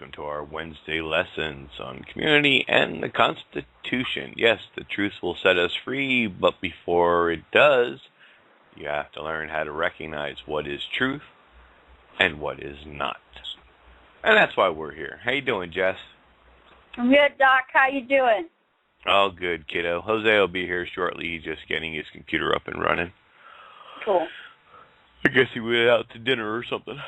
welcome to our Wednesday lessons on community and the Constitution. Yes, the truth will set us free, but before it does, you have to learn how to recognize what is truth and what is not. And that's why we're here. How you doing, Jess? I'm good, Doc. How you doing? Oh, good, kiddo. Jose will be here shortly. He's just getting his computer up and running. Cool. I guess he went out to dinner or something.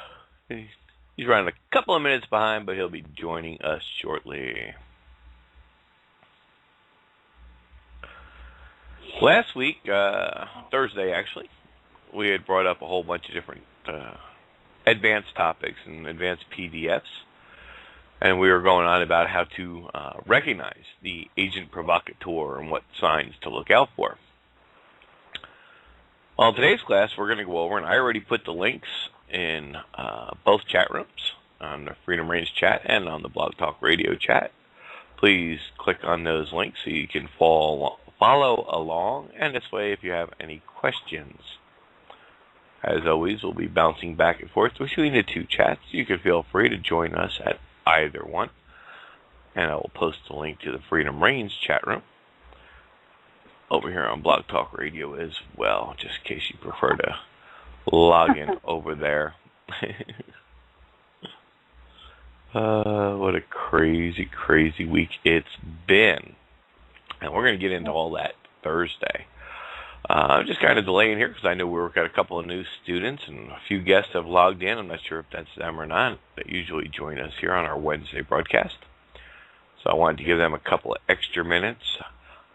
He's running a couple of minutes behind, but he'll be joining us shortly. Last week, Thursday actually, we had brought up a whole bunch of different advanced topics and advanced PDFs. And we were going on about how to recognize the agent provocateur and what signs to look out for. Well, in today's class, we're going to go over, and I already put the links in both chat rooms, on the Freedom Range chat and on the Blog Talk Radio chat. Please click on those links so you can follow along, and this way, if you have any questions, as always, we'll be bouncing back and forth between the two chats. You can feel free to join us at either one, and I will post the link to the Freedom Range chat room over here on Blog Talk Radio as well, just in case you prefer to log in over there. What a crazy, crazy week it's been. And we're going to get into all that Thursday. I'm just kind of delaying here because I know we've got a couple of new students and a few guests have logged in. I'm not sure if that's them or not that usually join us here on our Wednesday broadcast. So I wanted to give them a couple of extra minutes,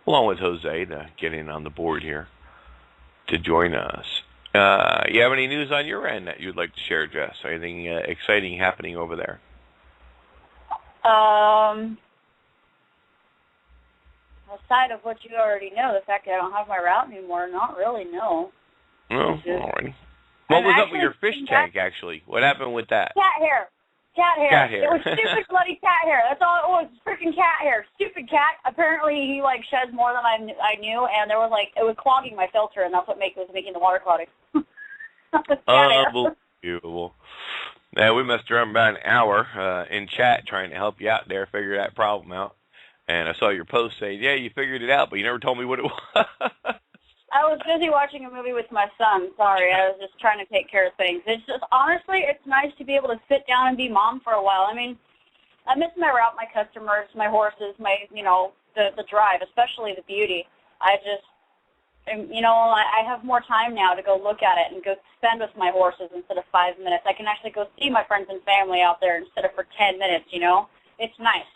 along with Jose, to get in on the board here to join us. You have any news on your end that you'd like to share, Jess? Anything exciting happening over there? Aside of what you already know, the fact that I don't have my route anymore, not really, no. Oh, alrighty. What was up with your fish tank, actually? What happened with that? Cat hair. Cat hair. It was stupid bloody cat hair. That's all it was, freaking cat hair. Stupid cat. Apparently he, sheds more than I knew, and it was clogging my filter, and that's what was making the water clouding. Unbelievable. Yeah, we messed around about an hour in chat trying to help you out there, figure that problem out. And I saw your post saying, yeah, you figured it out, but you never told me what it was. I was busy watching a movie with my son. Sorry, I was just trying to take care of things. It's just, honestly, it's nice to be able to sit down and be mom for a while. I mean, I miss my route, my customers, my horses, the drive, especially the beauty. I have more time now to go look at it and go spend with my horses instead of 5 minutes. I can actually go see my friends and family out there instead of for 10 minutes, It's nice.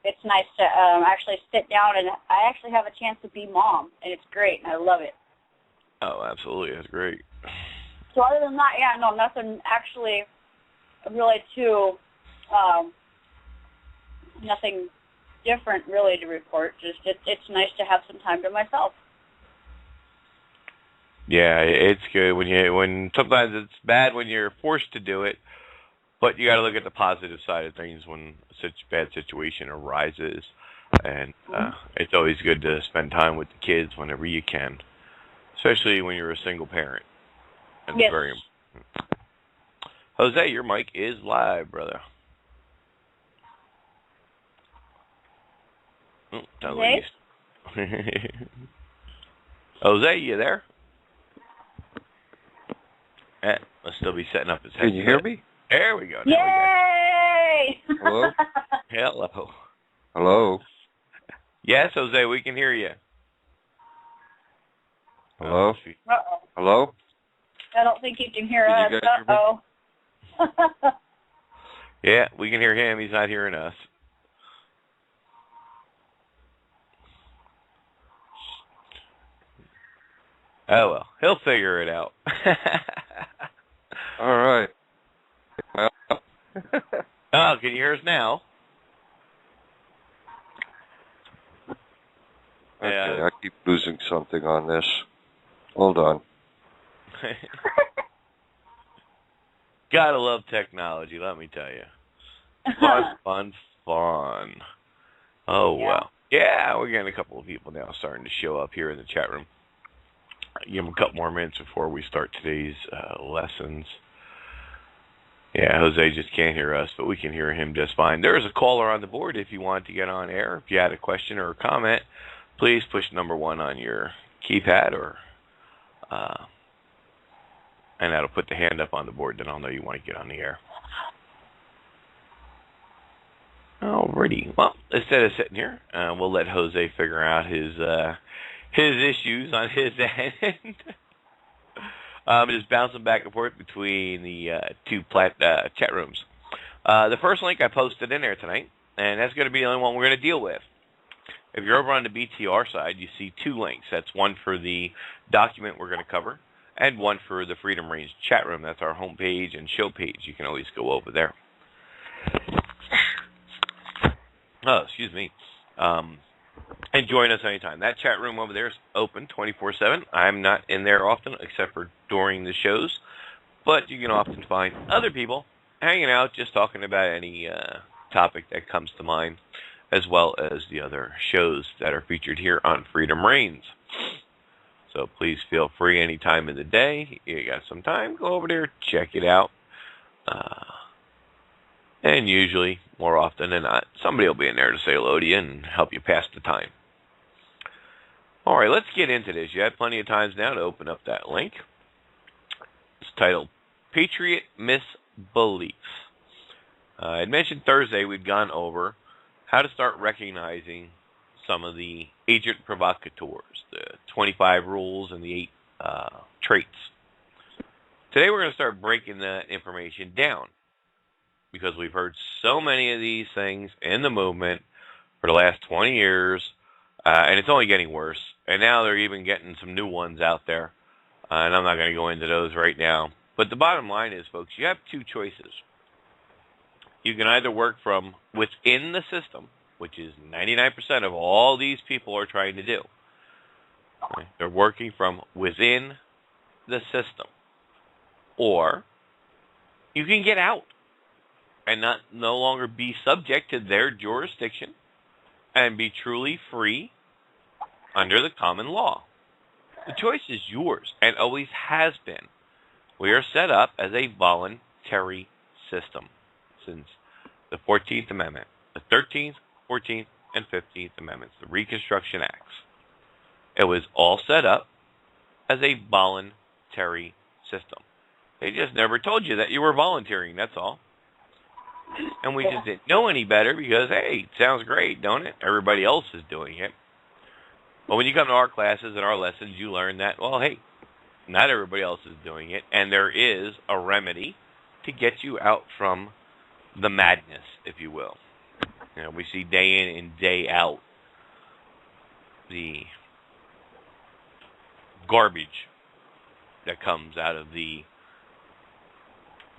It's nice to actually sit down, and I actually have a chance to be mom, and it's great, and I love it. Oh, absolutely. That's great. So other than that, yeah, no, nothing actually really nothing different really to report. Just it's nice to have some time to myself. Yeah, it's good when sometimes it's bad when you're forced to do it. But you got to look at the positive side of things when such a bad situation arises, and it's always good to spend time with the kids whenever you can, especially when you're a single parent. That's yes. Very important. Jose, your mic is live, brother. Jose? Jose, you there? Let's still be setting up his headset. Can you hear me? There we go. Yay! Hello? Hello. Hello? Yes, Jose, we can hear you. Hello? Uh-oh. Hello? I don't think you can hear Can us. Uh-oh. Yeah, we can hear him. He's not hearing us. Oh, well. He'll figure it out. All right. Oh, can you hear us now? Okay, Yeah. I keep losing something on this. Hold on. Gotta love technology, let me tell you. Fun. Oh, yeah. well. Yeah, we're getting a couple of people now starting to show up here in the chat room. Give them a couple more minutes before we start today's lessons. Yeah, Jose just can't hear us, but we can hear him just fine. There is a caller on the board if you want to get on air. If you had a question or a comment, please push number 1 on your keypad, and that'll put the hand up on the board. Then I'll know you want to get on the air. Alrighty. Well, instead of sitting here, we'll let Jose figure out his issues on his end. Just bouncing back and forth between the two chat rooms. The first link I posted in there tonight, and that's going to be the only one we're going to deal with. If you're over on the BTR side, you see 2 links. That's one for the document we're going to cover, and one for the Freedom Range chat room. That's our home page and show page. You can always go over there. Oh, excuse me. And join us anytime. That chat room over there is open 24/7. I'm not in there often, except for during the shows. But you can often find other people hanging out, just talking about any topic that comes to mind, as well as the other shows that are featured here on Freedom Reigns. So please feel free any time of the day. You got some time, go over there, check it out. And usually, more often than not, somebody will be in there to say hello to you and help you pass the time. All right, let's get into this. You have plenty of times now to open up that link. It's titled Patriot Misbeliefs. I mentioned Thursday we'd gone over how to start recognizing some of the agent provocateurs, the 25 rules and the 8 traits. Today we're going to start breaking that information down, because we've heard so many of these things in the movement for the last 20 years, and it's only getting worse. And now they're even getting some new ones out there, and I'm not going to go into those right now. But the bottom line is, folks, you have 2 choices. You can either work from within the system, which is 99% of all these people are trying to do. Okay? They're working from within the system. Or you can get out and no longer be subject to their jurisdiction and be truly free under the common law. The choice is yours and always has been. We are set up as a voluntary system since the 14th Amendment, the 13th, 14th, and 15th Amendments, the Reconstruction Acts. It was all set up as a voluntary system. They just never told you that you were volunteering, that's all. And we just didn't know any better because, hey, it sounds great, don't it? Everybody else is doing it. But when you come to our classes and our lessons, you learn that, well, hey, not everybody else is doing it, and there is a remedy to get you out from the madness, if you will. You know, we see day in and day out the garbage that comes out of the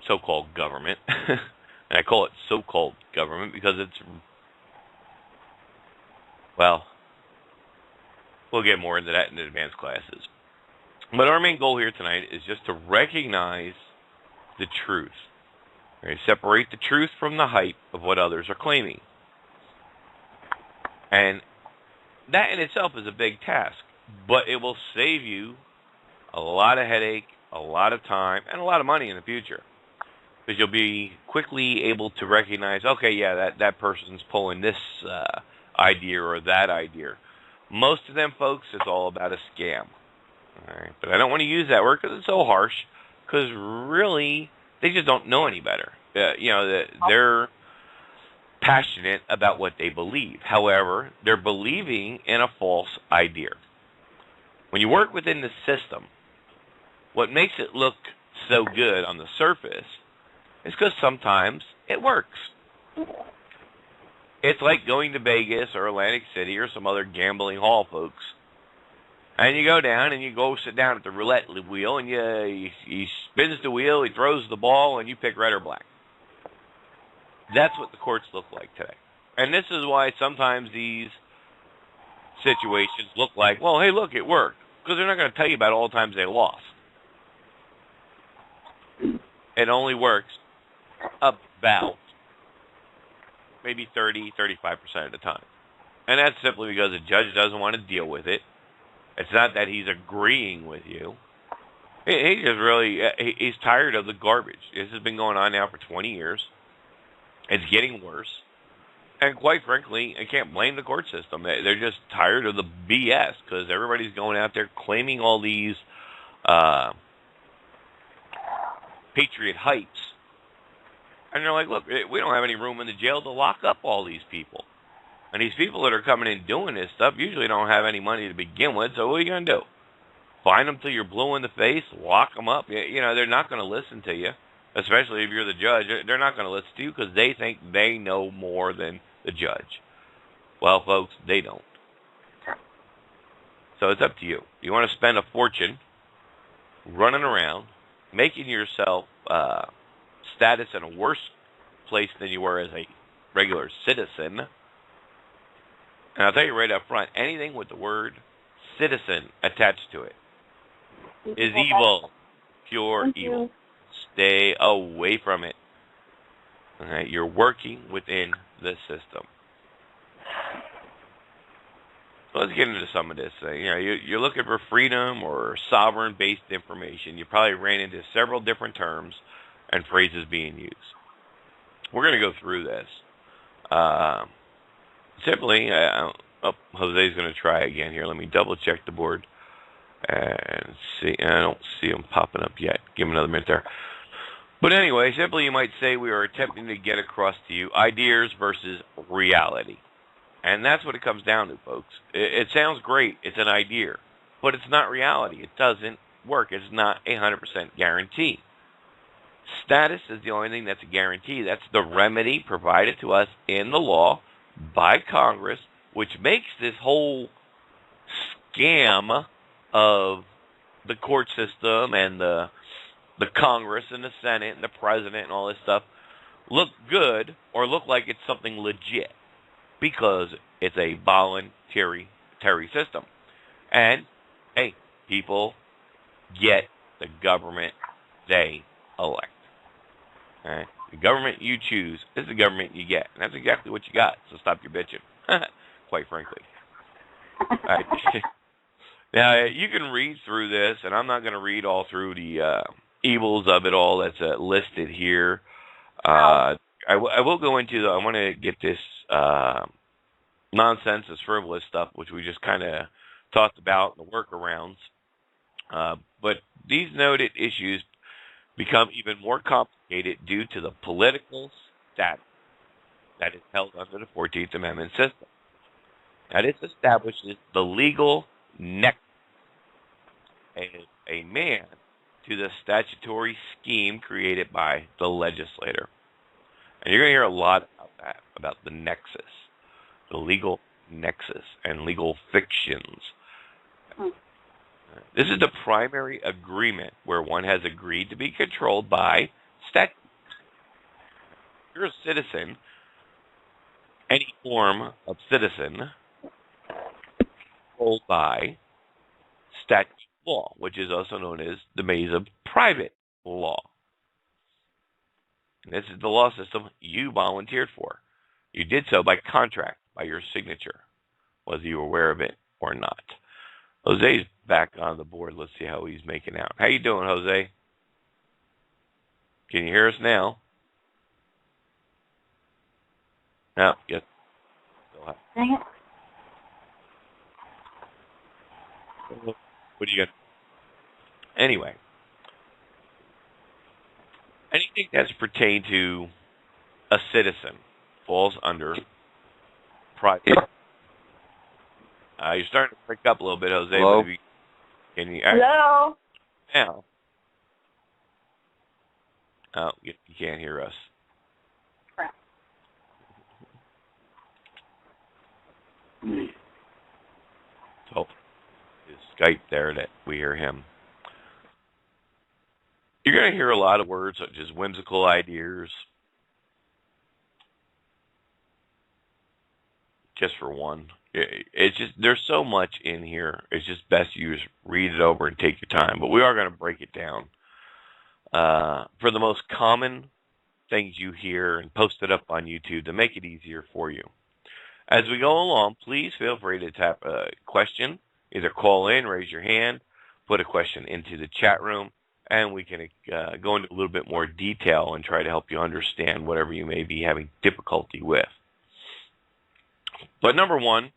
so-called government. And I call it so-called government because it's, well, we'll get more into that in the advanced classes. But our main goal here tonight is just to recognize the truth. Okay? Separate the truth from the hype of what others are claiming. And that in itself is a big task, but it will save you a lot of headache, a lot of time, and a lot of money in the future. Because you'll be quickly able to recognize, okay, yeah, that person's pulling this idea or that idea. Most of them, folks, it's all about a scam. All right? But I don't want to use that word because it's so harsh, because really, they just don't know any better. They're passionate about what they believe. However, they're believing in a false idea. When you work within the system, what makes it look so good on the surface is because sometimes it works. It's like going to Vegas or Atlantic City or some other gambling hall, folks. And you go down and you go sit down at the roulette wheel and he spins the wheel, he throws the ball, and you pick red or black. That's what the courts look like today. And this is why sometimes these situations look like, well, hey, look, it worked. Because they're not going to tell you about all the times they lost. It only works about maybe 30, 35% of the time. And that's simply because the judge doesn't want to deal with it. It's not that he's agreeing with you. He just really, he's tired of the garbage. This has been going on now for 20 years. It's getting worse. And quite frankly, I can't blame the court system. They're just tired of the BS because everybody's going out there claiming all these patriot heights. And they're like, look, we don't have any room in the jail to lock up all these people. And these people that are coming in doing this stuff usually don't have any money to begin with, so what are you going to do? Find them till you're blue in the face, lock them up. You know, they're not going to listen to you, especially if you're the judge. They're not going to listen to you because they think they know more than the judge. Well, folks, they don't. So it's up to you. You want to spend a fortune running around, making yourself status in a worse place than you were as a regular citizen. And I'll tell you right up front, anything with the word citizen attached to it is evil, pure evil. Stay away from it. Okay? You're working within the system. So let's get into some of this. You're looking for freedom or sovereign-based information. You probably ran into several different terms and phrases being used. We're going to go through this. Simply, Jose's going to try again here. Let me double-check the board and see. I don't see them popping up yet. Give him another minute there. But anyway, simply you might say we are attempting to get across to you ideas versus reality. And that's what it comes down to, folks. It sounds great. It's an idea. But it's not reality. It doesn't work. It's not a 100% guarantee. Status is the only thing that's a guarantee. That's the remedy provided to us in the law by Congress, which makes this whole scam of the court system and the Congress and the Senate and the President and all this stuff look good or look like it's something legit because it's a voluntary system. And, hey, people get the government they elect. Right? The government you choose is the government you get. And that's exactly what you got. So stop your bitching, quite frankly. Right. Now, you can read through this, and I'm not going to read all through the evils of it all that's listed here. I will go into I want to get this nonsense, this frivolous stuff, which we just kind of talked about, the workarounds. But these noted issues become even more complicated due to the political status that is held under the 14th Amendment system. Now, this establishes the legal nexus as a man to the statutory scheme created by the legislator. And you're going to hear a lot about that, about the nexus, the legal nexus, and legal fictions. This is the primary agreement where one has agreed to be controlled by statute. If you're a citizen, any form of citizen, controlled by statute law, which is also known as the maze of private law. And this is the law system you volunteered for. You did so by contract, by your signature, whether you were aware of it or not. Jose's back on the board. Let's see how he's making out. How you doing, Jose? Can you hear us now? No, yes. Dang it. What do you got? Anyway, anything that's pertained to a citizen falls under private. You're starting to pick up a little bit, Jose. Hello? Can you, Hello? now. Oh, you can't hear us. Crap. So, his Skype there that we hear him. You're going to hear a lot of words such as whimsical ideas. Just for one. It's just, there's so much in here. It's just best you just read it over and take your time. But we are going to break it down. For the most common things you hear and post it up on YouTube to make it easier for you. As we go along, please feel free to tap a question. Either call in, raise your hand, put a question into the chat room, and we can go into a little bit more detail and try to help you understand whatever you may be having difficulty with. But number one,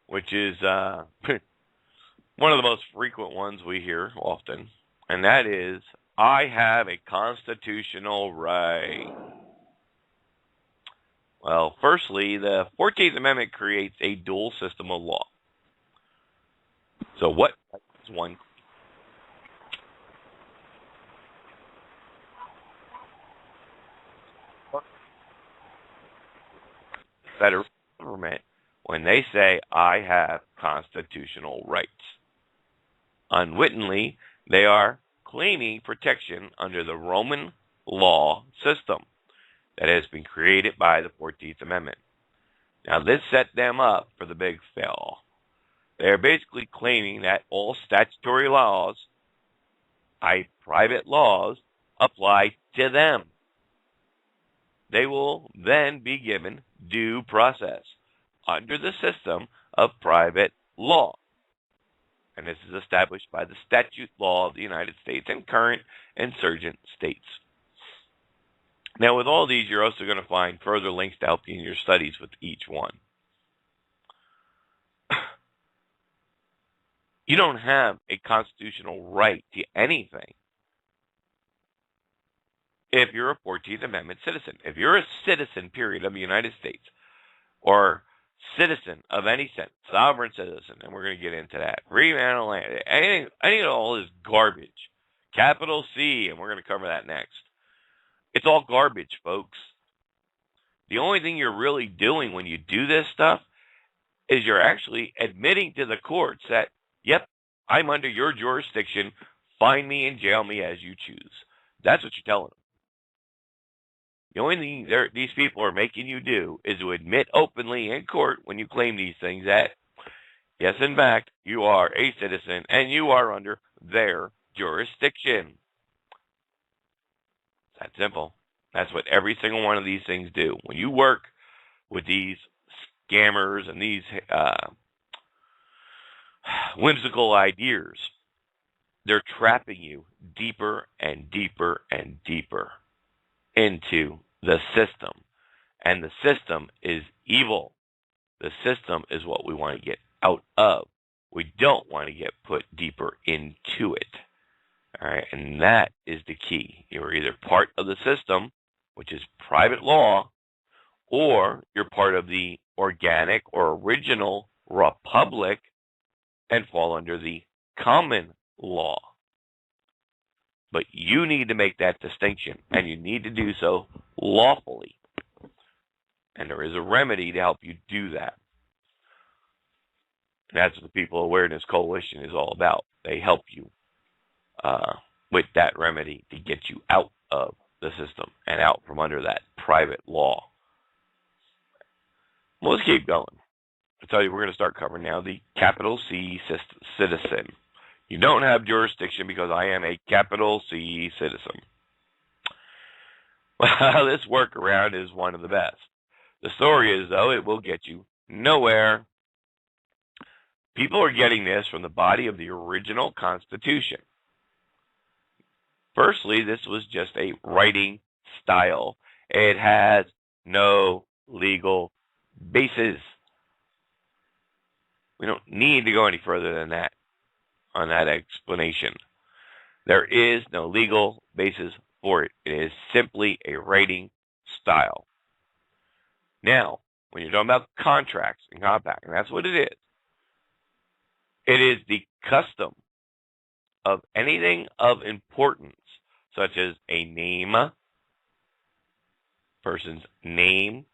which is one of the most frequent ones we hear often, and that is, I have a constitutional right. Well, firstly, the 14th Amendment creates a dual system of law. So what is one? Federal government, when they say, I have constitutional rights. Unwittingly, they are claiming protection under the Roman law system that has been created by the 14th Amendment. Now, this set them up for the big fail. They are basically claiming that all statutory laws, private laws, apply to them. They will then be given due process under the system of private law. And this is established by the statute law of the United States and current insurgent states. Now, with all these, you're also going to find further links to help you in your studies with each one. You don't have a constitutional right to anything if you're a 14th Amendment citizen. If you're a citizen, period, of the United States, or citizen of any sense, sovereign citizen, and we're going to get into that. Free man of land. Any of all is garbage. Capital C, and we're going to cover that next. It's all garbage, folks. The only thing you're really doing when you do this stuff is you're actually admitting to the courts that, yep, I'm under your jurisdiction. Find me and jail me as you choose. That's what you're telling them. The only thing these people are making you do is to admit openly in court when you claim these things that, yes, in fact, you are a citizen and you are under their jurisdiction. It's that simple. That's what every single one of these things do. When you work with these scammers and these whimsical ideas, they're trapping you deeper and deeper and deeper into the system. And the system is evil. The system is what we want to get out of. We don't want to get put deeper into it. All right, and that is the key. You're either part of the system, which is private law, or you're part of the organic or original republic and fall under the common law. But you need to make that distinction, and you need to do so lawfully. And there is a remedy to help you do that. And that's what the People Awareness Coalition is all about. They help you with that remedy to get you out of the system and out from under that private law. Well, let's keep going. I tell you, we're going to start covering now the capital C citizen. You don't have jurisdiction because I am a capital C citizen. Well, this workaround is one of the best. The story is, though, it will get you nowhere. People are getting this from the body of the original Constitution. Firstly, this was just a writing style. It has no legal basis. We don't need to go any further than that on that explanation. There is no legal basis for it. It is simply a writing style. Now, when you're talking about contracts and compact, and that's what it is the custom of anything of importance, such as a name, person's name,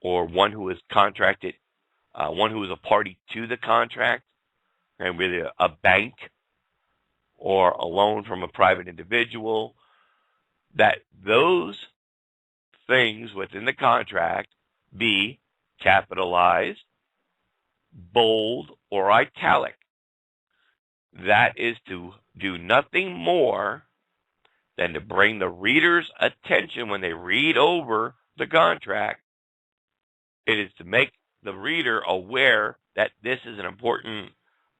or one who is contracted, one who is a party to the contract, and with a bank or a loan from a private individual, that those things within the contract be capitalized, bold, or italic. That is to do nothing more than to bring the reader's attention when they read over the contract. It is to make the reader aware that this is an important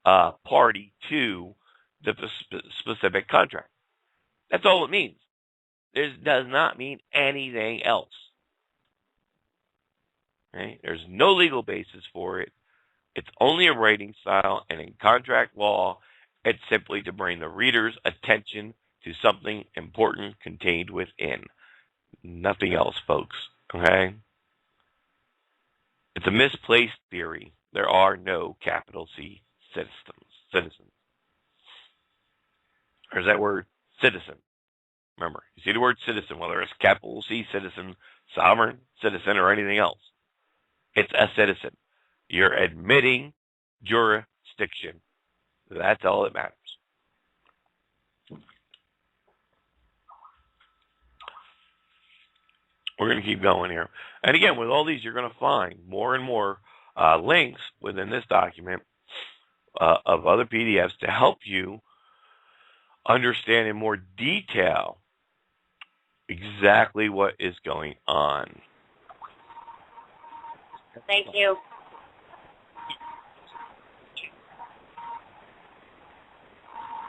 party to the specific contract. That's all it means. It does not mean anything else. Right? There's no legal basis for it. It's only a writing style, and in contract law, it's simply to bring the reader's attention to something important contained within. Nothing else, folks. Okay? It's a misplaced theory. There are no capital C citizens. There's that word citizen. Remember, you see the word citizen, whether it's capital C citizen, sovereign citizen, or anything else. It's a citizen. You're admitting jurisdiction. That's all that matters. We're going to keep going here. And again, with all these, you're going to find more and more links within this document of other PDFs to help you understand in more detail exactly what is going on. Thank you.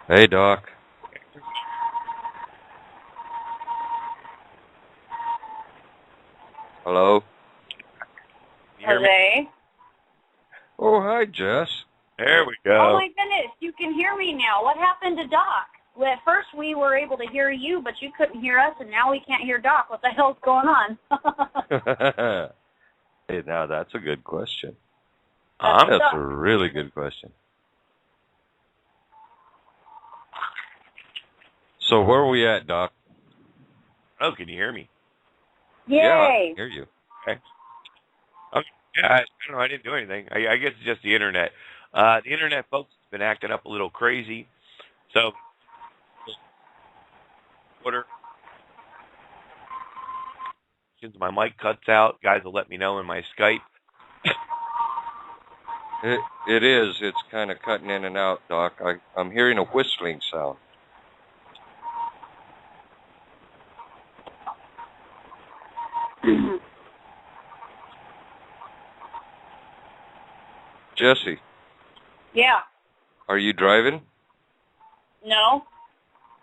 Hey, Doc. Hello? Jose? Oh, hi, Jess. There we go. Oh my goodness, you can hear me now. What happened to Doc? Well, at first we were able to hear you, but you couldn't hear us, and now we can't hear Doc. What the hell's going on? Hey, now that's a good question. That's That's a really good question. So where are we at, Doc? Oh, can you hear me? Yay! Yeah, I can hear you. Okay. Yeah, I don't know. I didn't do anything. I guess it's just the internet. The internet, folks, has been acting up a little crazy. So, Twitter. Since my mic cuts out, guys will let me know in my Skype. It is. It's kind of cutting in and out, Doc. I'm hearing a whistling sound. Jesse. Yeah. Are you driving? No.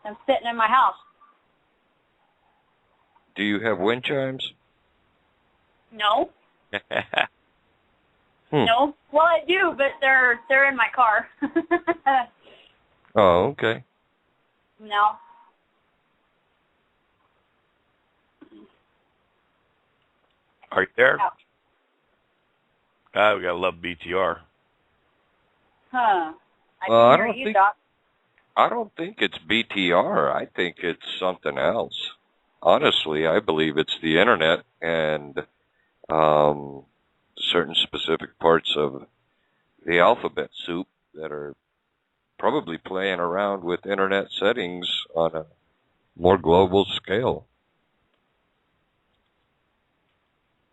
I'm sitting in my house. Do you have wind chimes? No. No. Well, I do, but they're in my car. Oh, okay. No. Are you there? No. We gotta love BTR. Huh. I Well, I can don't hear you, think- Doc. I don't think it's BTR. I think it's something else. Honestly, I believe it's the internet and certain specific parts of the alphabet soup that are probably playing around with internet settings on a more global scale.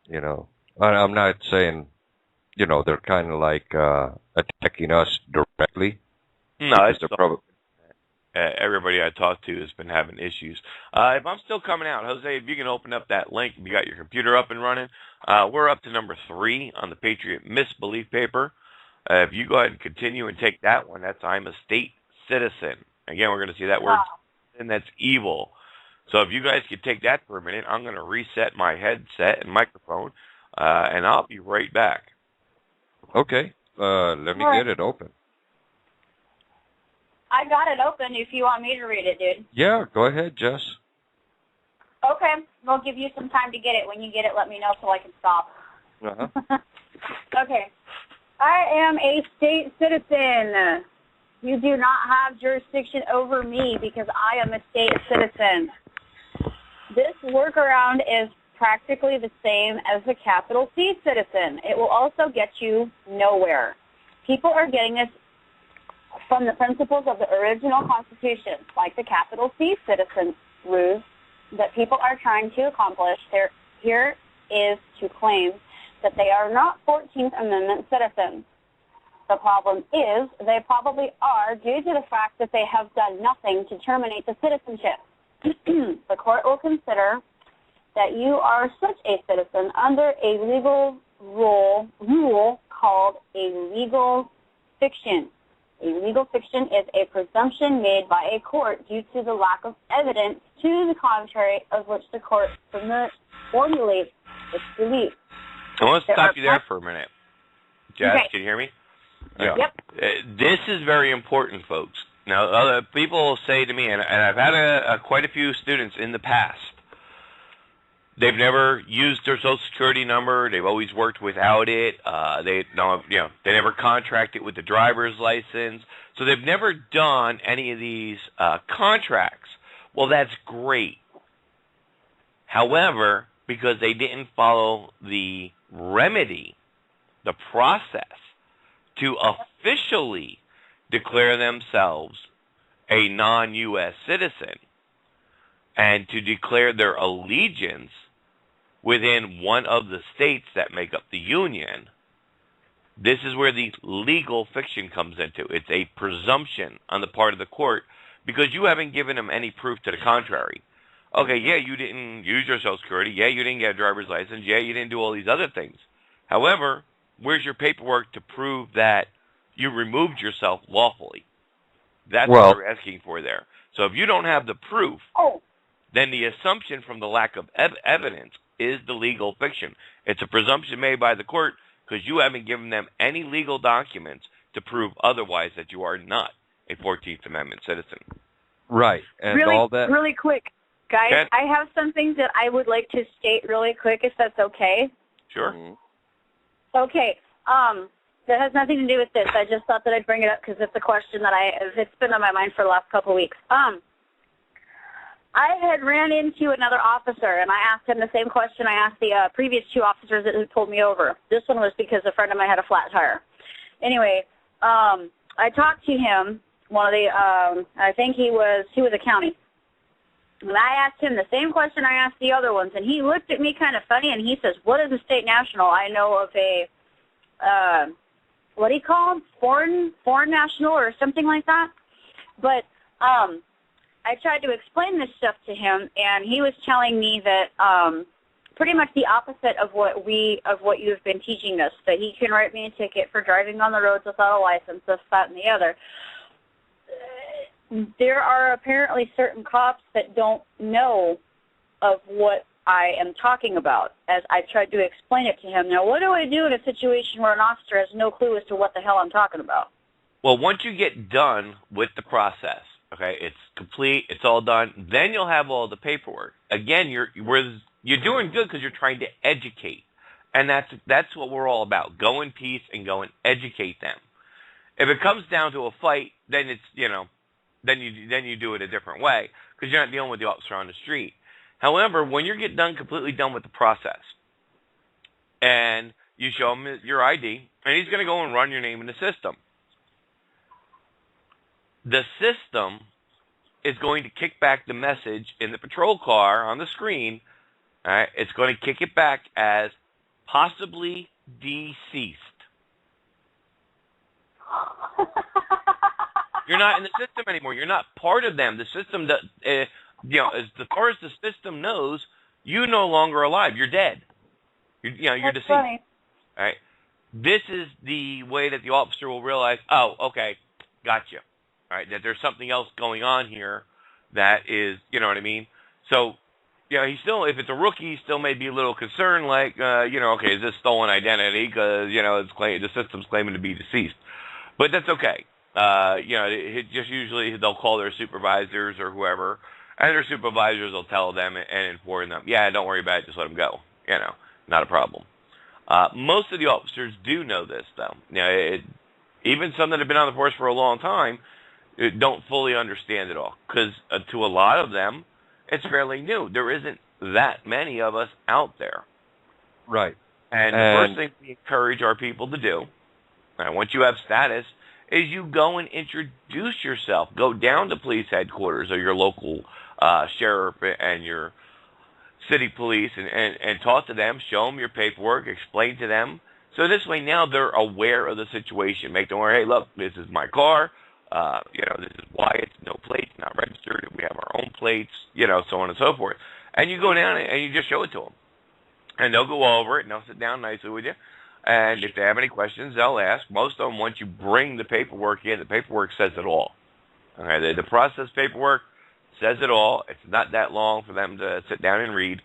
You know, I'm not saying, you know, they're kind of like attacking us directly. No, it's they're probably. Everybody I talk to has been having issues. If I'm still coming out, Jose, if you can open up that link, if you got your computer up and running, we're up to number 3 on the Patriot Misbelief paper. If you go ahead and continue and take that one, that's I'm a state citizen. Again, we're going to see that word, and that's evil. So if you guys could take that for a minute, I'm going to reset my headset and microphone, and I'll be right back. Okay, let me get it open. I got it open if you want me to read it, dude. Yeah, go ahead, Jess. Okay. We'll give you some time to get it. When you get it, let me know so I can stop. Uh-huh. Okay. I am a state citizen. You do not have jurisdiction over me because I am a state citizen. This workaround is practically the same as the capital C citizen. It will also get you nowhere. People are getting this from the principles of the original Constitution, like the capital C citizen ruse that people are trying to accomplish. Here is to claim that they are not 14th Amendment citizens. The problem is they probably are due to the fact that they have done nothing to terminate the citizenship. The court will consider that you are such a citizen under a legal rule called a legal fiction. A legal fiction is a presumption made by a court due to the lack of evidence to the contrary of which the court formulates its belief. I want to stop you there for a minute. Jess, okay. Can you hear me? Yeah. Yep. This is very important, folks. Now, other people will say to me, and I've had quite a few students in the past, they've never used their Social Security number. They've always worked without it. They never contracted with the driver's license. So they've never done any of these contracts. Well, that's great. However, because they didn't follow the remedy, the process, to officially declare themselves a non-U.S. citizen and to declare their allegiance within one of the states that make up the Union, this is where the legal fiction comes into. It's a presumption on the part of the court because you haven't given them any proof to the contrary. Okay, yeah, you didn't use your Social Security. Yeah, you didn't get a driver's license. Yeah, you didn't do all these other things. However, where's your paperwork to prove that you removed yourself lawfully? That's what they're asking for there. So if you don't have the proof, then the assumption from the lack of evidence is the legal fiction. It's a presumption made by the court because you haven't given them any legal documents to prove otherwise that you are not a 14th Amendment citizen. Right. And all that. Really quick, guys, I have something that I would like to state really quick, if that's okay. Sure. Mm-hmm. Okay. That has nothing to do with this. I just thought that I'd bring it up because it's a question that it's been on my mind for the last couple of weeks. I had ran into another officer, and I asked him the same question I asked the previous two officers that had pulled me over. This one was because a friend of mine had a flat tire. Anyway, I talked to him, I think he was a county. And I asked him the same question I asked the other ones, and he looked at me kind of funny, and he says, what is a state national? I know of a, what do you call them? Foreign national or something like that. But I tried to explain this stuff to him, and he was telling me that pretty much the opposite of what you have been teaching us, that he can write me a ticket for driving on the roads without a license, this, that, and the other. There are apparently certain cops that don't know of what I am talking about, as I tried to explain it to him. Now, what do I do in a situation where an officer has no clue as to what the hell I'm talking about? Well, once you get done with the process, okay, it's complete, it's all done, then you'll have all the paperwork. Again, you're doing good because you're trying to educate, and that's what we're all about. Go in peace and go and educate them. If it comes down to a fight, then it's then you do it a different way because you're not dealing with the officer on the street. However, when you get completely done with the process, and you show him your ID, and he's going to go and run your name in the system. The system is going to kick back the message in the patrol car on the screen. All right, it's going to kick it back as possibly deceased. You're not in the system anymore. You're not part of them. The system, as far as the system knows, you're no longer alive. You're dead. You're deceased. Funny. All right. This is the way that the officer will realize, oh, okay, gotcha. All right, that there's something else going on here that is, you know what I mean? So, he still, if it's a rookie, he still may be a little concerned, like, okay, is this stolen identity? Because, the system's claiming to be deceased. But that's okay. It just usually they'll call their supervisors or whoever, and their supervisors will tell them and inform them, yeah, don't worry about it, just let them go. Not a problem. Most of the officers do know this, though. Even some that have been on the force for a long time don't fully understand it all, because to a lot of them, it's fairly new. There isn't that many of us out there. Right. And the first thing we encourage our people to do, once you have status, is you go and introduce yourself. Go down to police headquarters or your local sheriff and your city police and talk to them, show them your paperwork, explain to them. So this way now they're aware of the situation. Make them aware, hey, look, this is my car. This is why it's no plates, not registered. We have our own plates, so on and so forth. And you go down and you just show it to them. And they'll go over it and they'll sit down nicely with you. And if they have any questions, they'll ask. Most of them, once you bring the paperwork in, the paperwork says it all. Okay, the process paperwork says it all. It's not that long for them to sit down and read.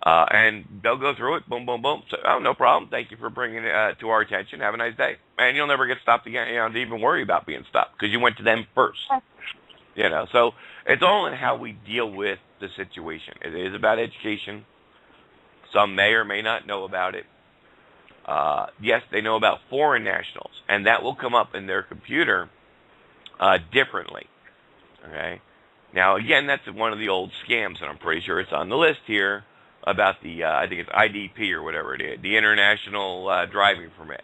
And they'll go through it, boom, boom, boom. So, oh, no problem. Thank you for bringing it to our attention. Have a nice day. And you'll never get stopped again, to even worry about being stopped because you went to them first. So it's all in how we deal with the situation. It is about education. Some may or may not know about it. Yes, they know about foreign nationals, and that will come up in their computer differently. Okay. Now, again, that's one of the old scams, and I'm pretty sure it's on the list here about the, I think it's IDP or whatever it is, the International Driving Permit.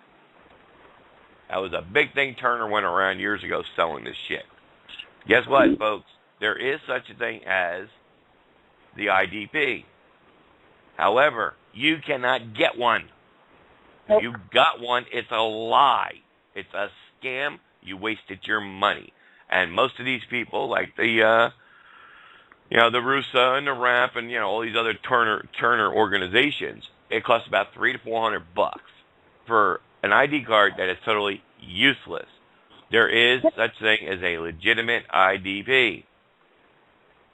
That was a big thing Turner went around years ago selling this shit. Guess what, folks? There is such a thing as the IDP. However, you cannot get one. If you got one, it's a lie. It's a scam. You wasted your money. And most of these people, like the Russa and the RAP and, all these other Turner organizations, it costs about $300 to $400 for an ID card that is totally useless. There is such thing as a legitimate IDP.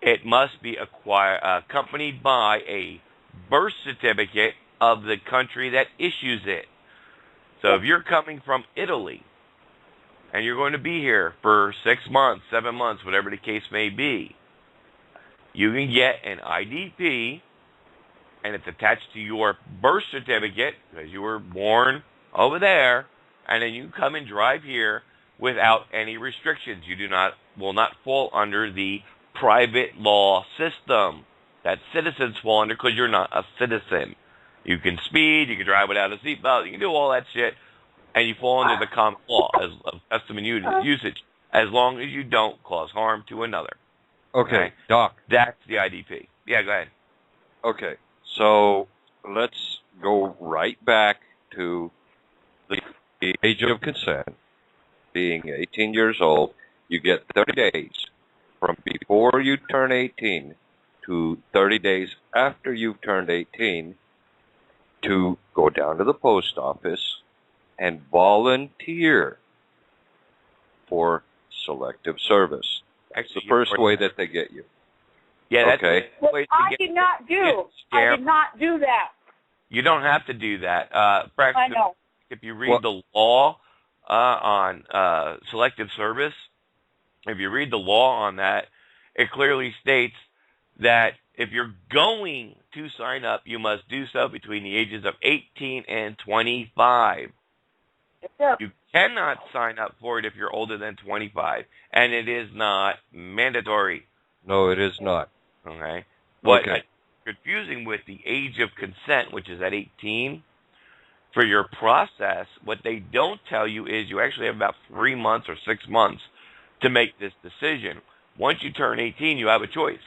It must be accompanied by a birth certificate of the country that issues it. So if you're coming from Italy and you're going to be here for 6 months, 7 months, whatever the case may be, you can get an IDP, and it's attached to your birth certificate because you were born over there, and then you come and drive here without any restrictions. You will not fall under the private law system that citizens fall under because you're not a citizen. You can speed, you can drive without a seatbelt, you can do all that shit, and you fall under the common law of custom and usage as long as you don't cause harm to another. Okay, Doc. That's the IDP. Yeah, go ahead. Okay, so let's go right back to the age of consent, being 18 years old. You get 30 days from before you turn 18 to 30 days after you've turned 18 to go down to the post office and volunteer for selective service. That's the first way that they get you. Yeah, that's okay. Which I did not do. I did not do that. You don't have to do that. I know. If you read the law on selective service, if you read the law on that, it clearly states that if you're going to sign up, you must do so between the ages of 18 and 25. Yep. You cannot sign up for it if you're older than 25, and it is not mandatory. No, it is not. Okay. What confusing with the age of consent, which is at 18, for your process, what they don't tell you is you actually have about 3 months or 6 months to make this decision. Once you turn 18, you have a choice.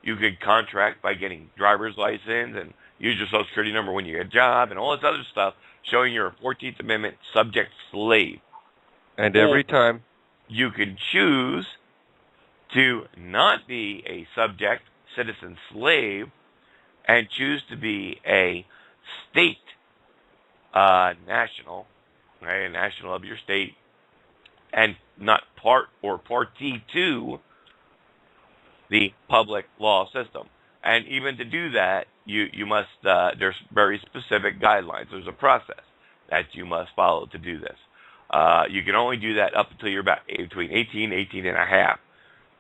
You could contract by getting driver's license and use your Social Security number when you get a job and all this other stuff, showing you're a 14th Amendment subject slave. And every time you can choose to not be a subject, citizen slave, and choose to be a state national, right, a national of your state, and not part or partee to the public law system. And even to do that, you must, there's very specific guidelines. There's a process that you must follow to do this. You can only do that up until you're about between 18 and a half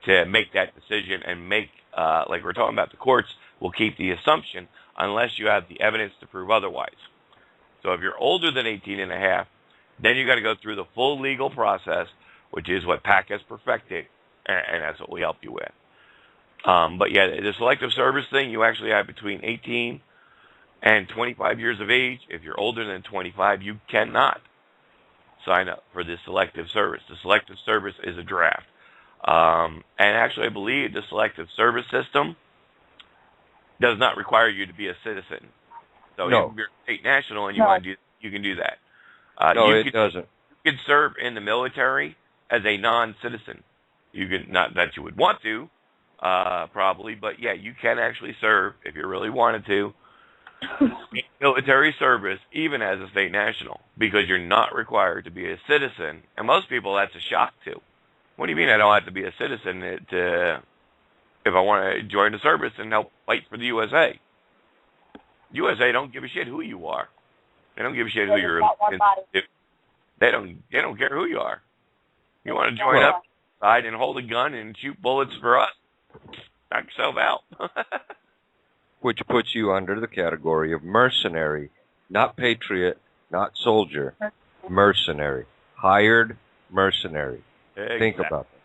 to make that decision and make, like we're talking about, the courts will keep the assumption unless you have the evidence to prove otherwise. So if you're older than 18 and a half, then you got to go through the full legal process, which is what PAC has perfected, and that's what we help you with. But yeah, the selective service thing, you actually have between 18 and 25 years of age. If you're older than 25, you cannot sign up for this selective service. The selective service is a draft. And actually, I believe the selective service system does not require you to be a citizen. So if you're a state national and you want to do, you can do that. It doesn't. You can serve in the military as a non-citizen. You can, not that you would want to, probably, but yeah, you can actually serve if you really wanted to military service, even as a state national, because you're not required to be a citizen. And most people, that's a shock to. What do you mean I don't have to be a citizen if I want to join the service and help fight for the USA? USA don't give a shit who you are. They don't give a shit who you're. They don't care who you are. You want to join up side and hold a gun and shoot bullets for us? Knock yourself out. Which puts you under the category of mercenary, not patriot, not soldier, mercenary, hired mercenary. Exactly. Think about that.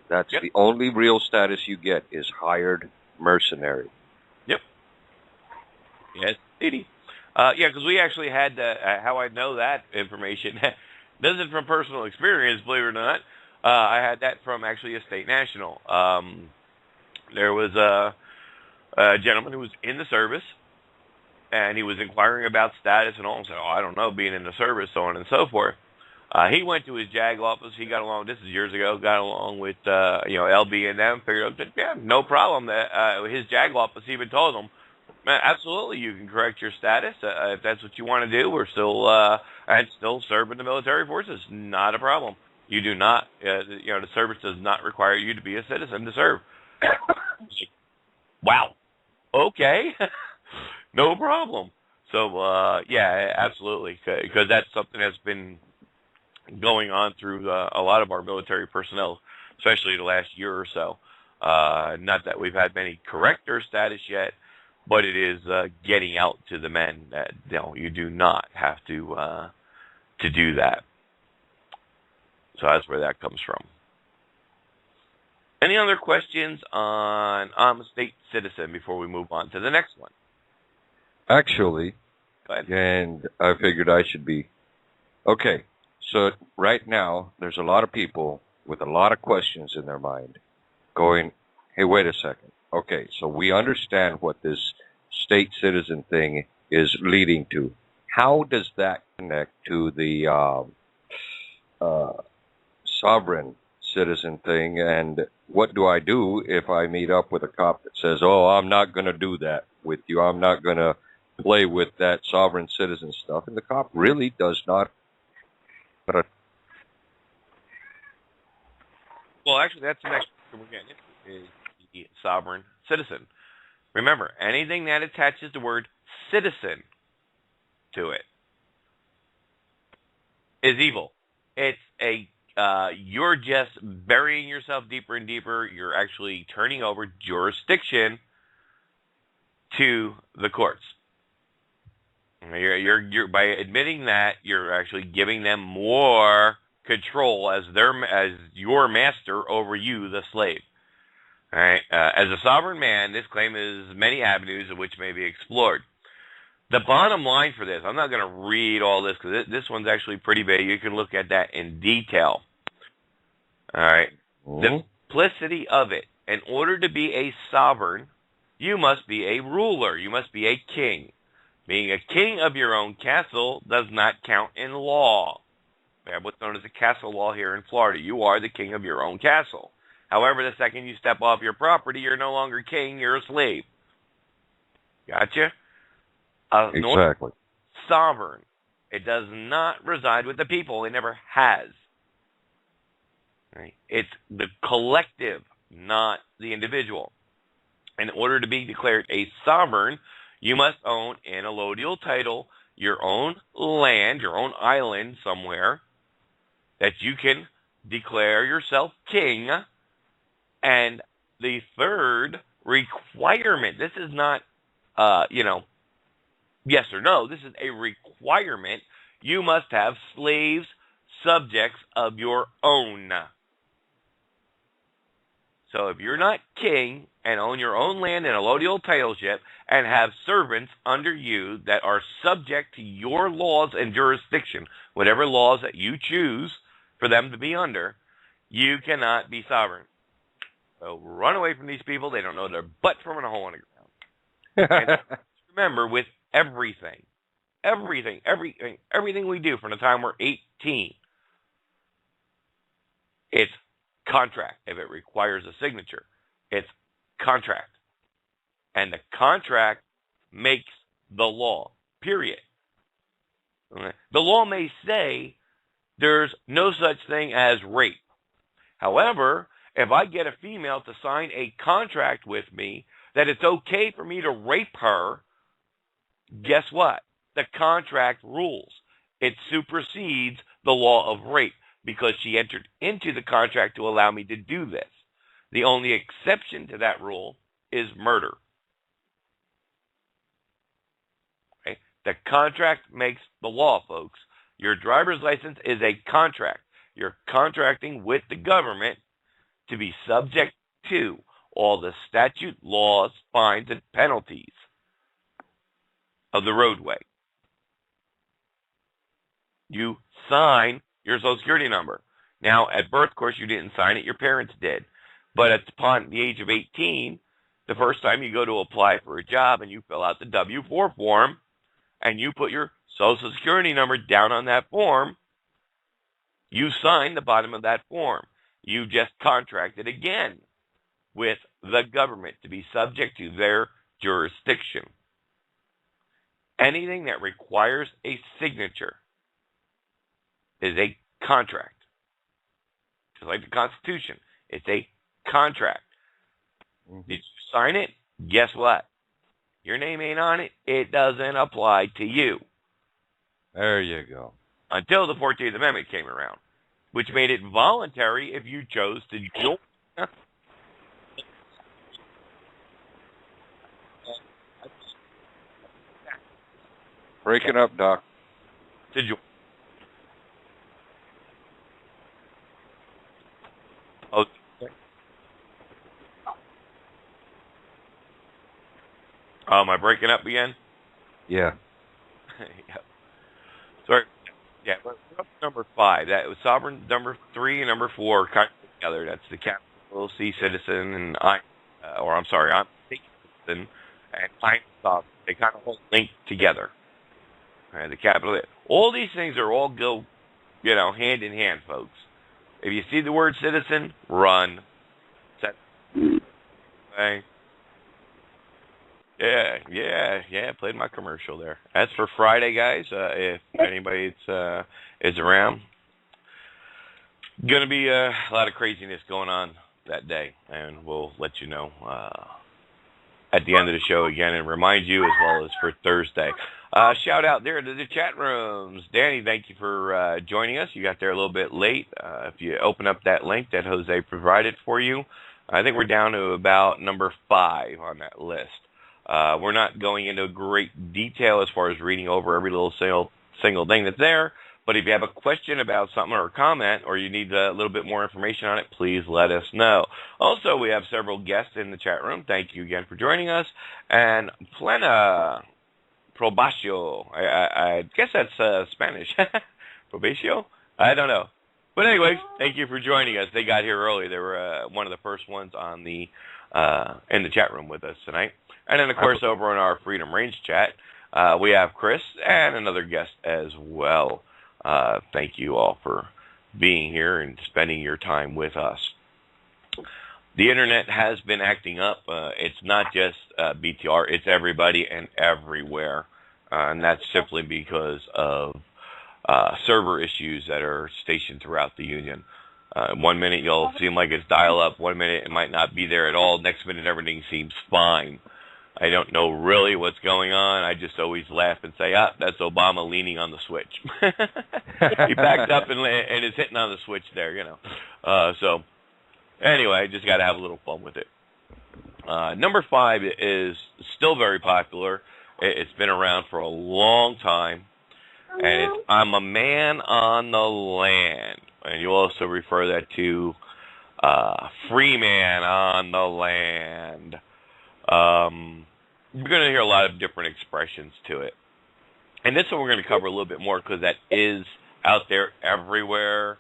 That's the only real status you get is hired mercenary. Yep. Yes, indeed. Because we actually had how I know that information. This is from personal experience, believe it or not. I had that from actually a state national. There was a gentleman who was in the service, and he was inquiring about status and all, and said, I don't know, being in the service, so on and so forth. He went to his JAG office. He got along, this is years ago, got along with, LB and them, figured out that, no problem. His JAG office even told him, man, absolutely, you can correct your status if that's what you want to do. We're still, and still serve in the military forces. Not a problem. You do not, the service does not require you to be a citizen to serve. Wow. Okay. No problem. So, absolutely. Because that's something that's been going on through a lot of our military personnel, especially the last year or so. Not that we've had many correct their status yet, but it is getting out to the men that you do not have to do that. So that's where that comes from. Any other questions on I'm a state citizen before we move on to the next one? Actually, go ahead. And I figured I should be. Okay, so right now there's a lot of people with a lot of questions in their mind going, hey, wait a second. Okay, so we understand what this state citizen thing is leading to. How does that connect to the sovereign citizen thing, and what do I do if I meet up with a cop that says, I'm not going to do that with you, I'm not going to play with that sovereign citizen stuff, and the cop really does not. Well, actually, that's the next question we're getting into, is the sovereign citizen. Remember, anything that attaches the word citizen to it is evil. It's you're just burying yourself deeper and deeper. You're actually turning over jurisdiction to the courts. You're by admitting that, you're actually giving them more control as your master over you, the slave. All right. As a sovereign man, this claim has many avenues of which may be explored. The bottom line for this, I'm not going to read all this because this one's actually pretty big. You can look at that in detail. All right. The simplicity of it. In order to be a sovereign, you must be a ruler. You must be a king. Being a king of your own castle does not count in law. We have what's known as the castle law here in Florida. You are the king of your own castle. However, the second you step off your property, you're no longer king, you're a slave. Gotcha? Exactly. Sovereign. It does not reside with the people. It never has. Right? It's the collective, not the individual. In order to be declared a sovereign, you must own an allodial title, your own land, your own island somewhere, that you can declare yourself king. And the third requirement, this is not, yes or no, this is a requirement. You must have slaves, subjects of your own. So if you're not king and own your own land and allodial titleship and have servants under you that are subject to your laws and jurisdiction, whatever laws that you choose for them to be under, you cannot be sovereign. So run away from these people. They don't know their butt from a hole in the ground. And remember, with everything we do from the time we're 18, it's contract. If it requires a signature, it's contract. And the contract makes the law, period. Okay? The law may say there's no such thing as rape. However, if I get a female to sign a contract with me that it's okay for me to rape her, guess what? The contract rules. It supersedes the law of rape because she entered into the contract to allow me to do this. The only exception to that rule is murder. Okay? The contract makes the law, folks. Your driver's license is a contract. You're contracting with the government to be subject to all the statute, laws, fines, and penalties of the roadway. You sign your Social Security number. Now, at birth, of course, you didn't sign it. Your parents did. But upon the age of 18, the first time you go to apply for a job and you fill out the W-4 form and you put your Social Security number down on that form, you sign the bottom of that form. You just contracted again with the government to be subject to their jurisdiction. Anything that requires a signature is a contract. Just like the Constitution, it's a contract. Did you sign it? Guess what? Your name ain't on it. It doesn't apply to you. There you go. Until the 14th Amendment came around, which made it voluntary if you chose to join. Breaking up, Doc. To join. Oh. Am I breaking up again? Yeah. Yeah. Sorry. Yeah, we're up to number 5. That was sovereign. Number 3 and number 4 are kind of together. That's the capital C citizen and I'm a state citizen and I'm sovereign. They kind of all link together. Right, the capital. All these things are all go, hand in hand, folks. If you see the word citizen, run. Okay. Yeah. Played my commercial there. That's for Friday, guys. If anybody is around, gonna be a lot of craziness going on that day, and we'll let you know at the end of the show again, and remind you as well as for Thursday. Shout out there to the chat rooms. Danny, thank you for joining us. You got there a little bit late. If you open up that link that Jose provided for you, I think we're down to about number 5 on that list. We're not going into great detail as far as reading over every little single thing that's there, but if you have a question about something or a comment, or you need a little bit more information on it, please let us know. Also, we have several guests in the chat room. Thank you again for joining us. And Plena Probacio, I guess that's Spanish. Probacio? I don't know. But anyway, thank you for joining us. They got here early. They were one of the first ones on the in the chat room with us tonight. And then, of course, over in our Freedom Range chat, we have Chris and another guest as well. Thank you all for being here and spending your time with us. The Internet has been acting up. It's not just BTR. It's everybody and everywhere. And that's simply because of server issues that are stationed throughout the Union. 1 minute you'll seem like it's dial-up. 1 minute it might not be there at all. Next minute everything seems fine. I don't know really what's going on. I just always laugh and say, that's Obama leaning on the switch. He backed up and is hitting on the switch there, So, anyway, just got to have a little fun with it. Number 5 is still very popular. It's been around for a long time. And it's I'm a man on the land. And you also refer that to free man on the land. You're going to hear a lot of different expressions to it. And this one we're going to cover a little bit more because that is out there everywhere.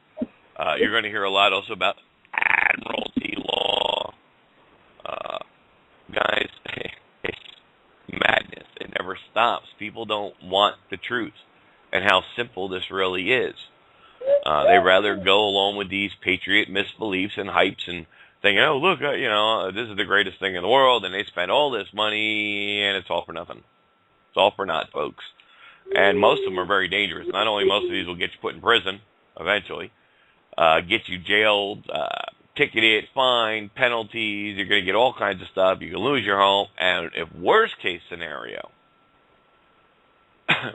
You're going to hear a lot also about admiralty law. Guys, it's madness. It never stops. People don't want the truth and how simple this really is. They rather go along with these patriot misbeliefs and hypes and thinking, oh, look, this is the greatest thing in the world, and they spend all this money, and it's all for nothing. It's all for naught, folks. And most of them are very dangerous. Not only most of these will get you put in prison eventually, get you jailed, ticketed, fined, penalties. You're going to get all kinds of stuff. You can lose your home. And if worst case scenario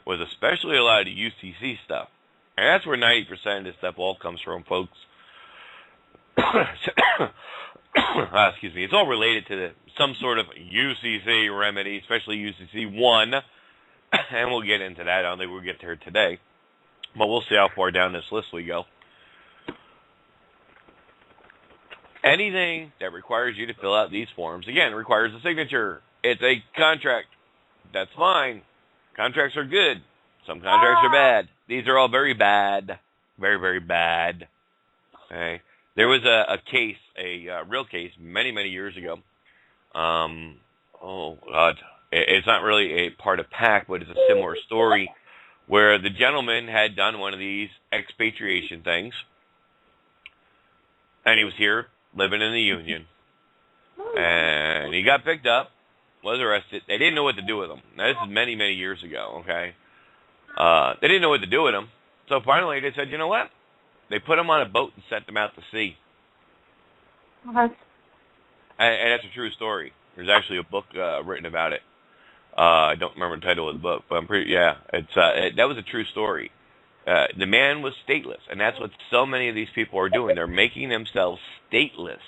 was especially a lot of the UCC stuff, and that's where 90% of this stuff all comes from, folks. Excuse me. It's all related to some sort of UCC remedy, especially UCC 1. And we'll get into that. I don't think we'll get there today. But we'll see how far down this list we go. Anything that requires you to fill out these forms, again, requires a signature. It's a contract. That's fine. Contracts are good. Some contracts are bad. These are all very bad. Very, very bad. Okay. There was a case, a real case, many, many years ago. Oh, God. It's not really a part of PAC, but it's a similar story where the gentleman had done one of these expatriation things, and he was here living in the Union, and he got picked up, was arrested. They didn't know what to do with him. Now, this is many, many years ago, okay? They didn't know what to do with him, so finally they said, you know what? They put him on a boat and sent him out to sea. Okay. And that's a true story. There's actually a book written about it. I don't remember the title of the book, but I'm pretty, that was a true story. The man was stateless, and that's what so many of these people are doing. They're making themselves stateless.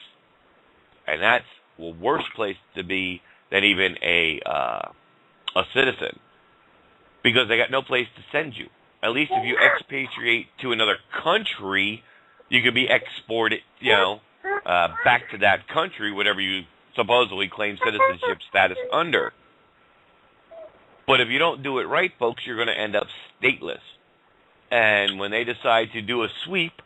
And that's the worst place to be than even a citizen, because they got no place to send you. At least if you expatriate to another country, you could be exported, back to that country, whatever you supposedly claim citizenship status under. But if you don't do it right, folks, you're going to end up stateless. And when they decide to do a sweep,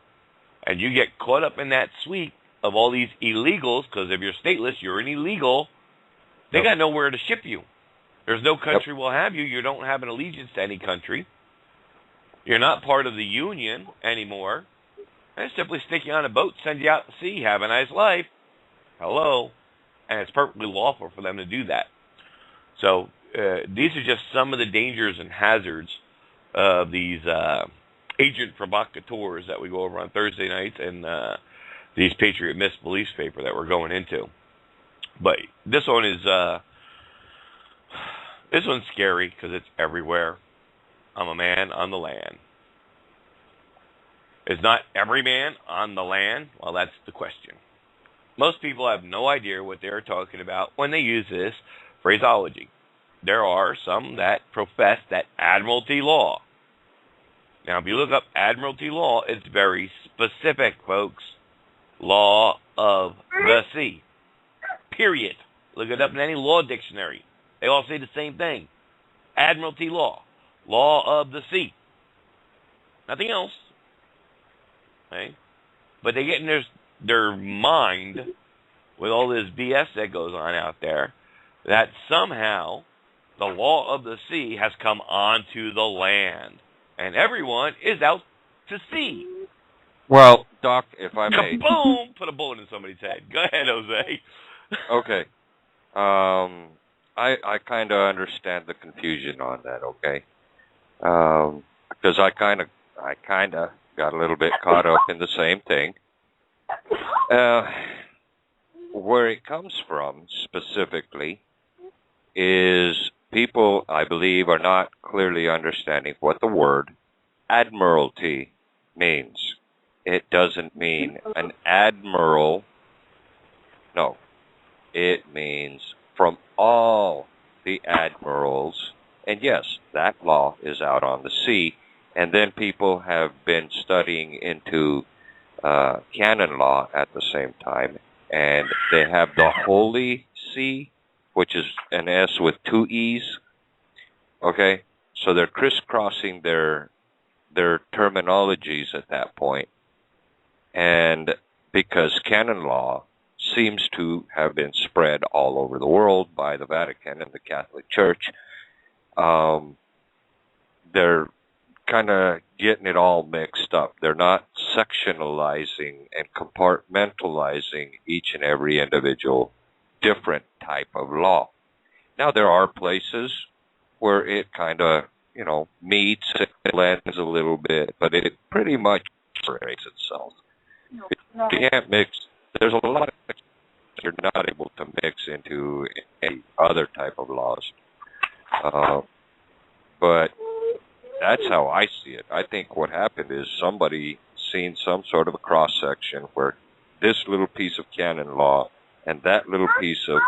and you get caught up in that sweep of all these illegals, because if you're stateless, you're an illegal, they got nowhere to ship you. There's no country will have you. You don't have an allegiance to any country. You're not part of the Union anymore. They simply stick you on a boat, send you out to sea, have a nice life. Hello. And it's perfectly lawful for them to do that. So these are just some of the dangers and hazards of these agent provocateurs that we go over on Thursday nights and these Patriot Misbeliefs paper that we're going into. But this one is this one's scary because it's everywhere. I'm a man on the land. Is not every man on the land? Well, that's the question. Most people have no idea what they're talking about when they use this phraseology. There are some that profess that admiralty law. Now, if you look up admiralty law, it's very specific, folks. Law of the sea. Period. Look it up in any law dictionary. They all say the same thing. Admiralty law. Law of the sea. Nothing else. Okay? But they get in their mind, with all this BS that goes on out there, that somehow the law of the sea has come onto the land. And everyone is out to sea. Well, Doc, if I may. Boom! Put a bullet in somebody's head. Go ahead, Jose. Okay. I kind of understand the confusion on that, okay? Because I kind of got a little bit caught up in the same thing. Where it comes from specifically is people, I believe, are not clearly understanding what the word admiralty means. It doesn't mean an admiral. No. It means from all the admirals. And yes, that law is out on the sea. And then people have been studying into canon law at the same time. And they have the Holy See, which is an S with two E's. Okay? So they're crisscrossing their terminologies at that point. And because canon law seems to have been spread all over the world by the Vatican and the Catholic Church, they're kind of getting it all mixed up. They're not sectionalizing and compartmentalizing each and every individual different type of law. Now, there are places where it kind of meets and blends a little bit, but it pretty much separates itself. No. You can't mix. There's a lot of things you're not able to mix into any other type of laws. But that's how I see it. I think what happened is somebody seen some sort of a cross-section where this little piece of canon law and that little piece of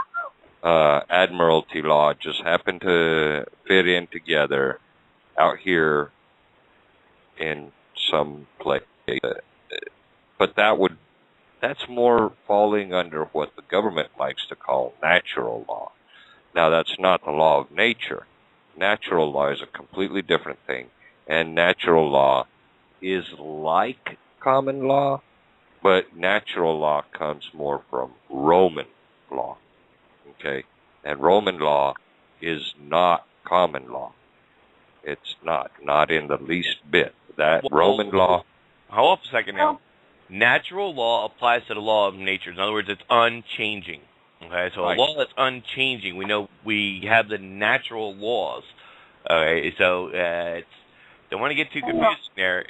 admiralty law just happened to fit in together out here in some place. But that's more falling under what the government likes to call natural law. Now, that's not the law of nature. Natural law is a completely different thing, and natural law is like common law, but natural law comes more from Roman law, okay? And Roman law is not common law. It's not in the least bit. That Roman law... Hold up a second now. Natural law applies to the law of nature. In other words, it's unchanging. Okay, so Right. a law that's unchanging, we know we have the natural laws. Okay, so don't want to get too confused there.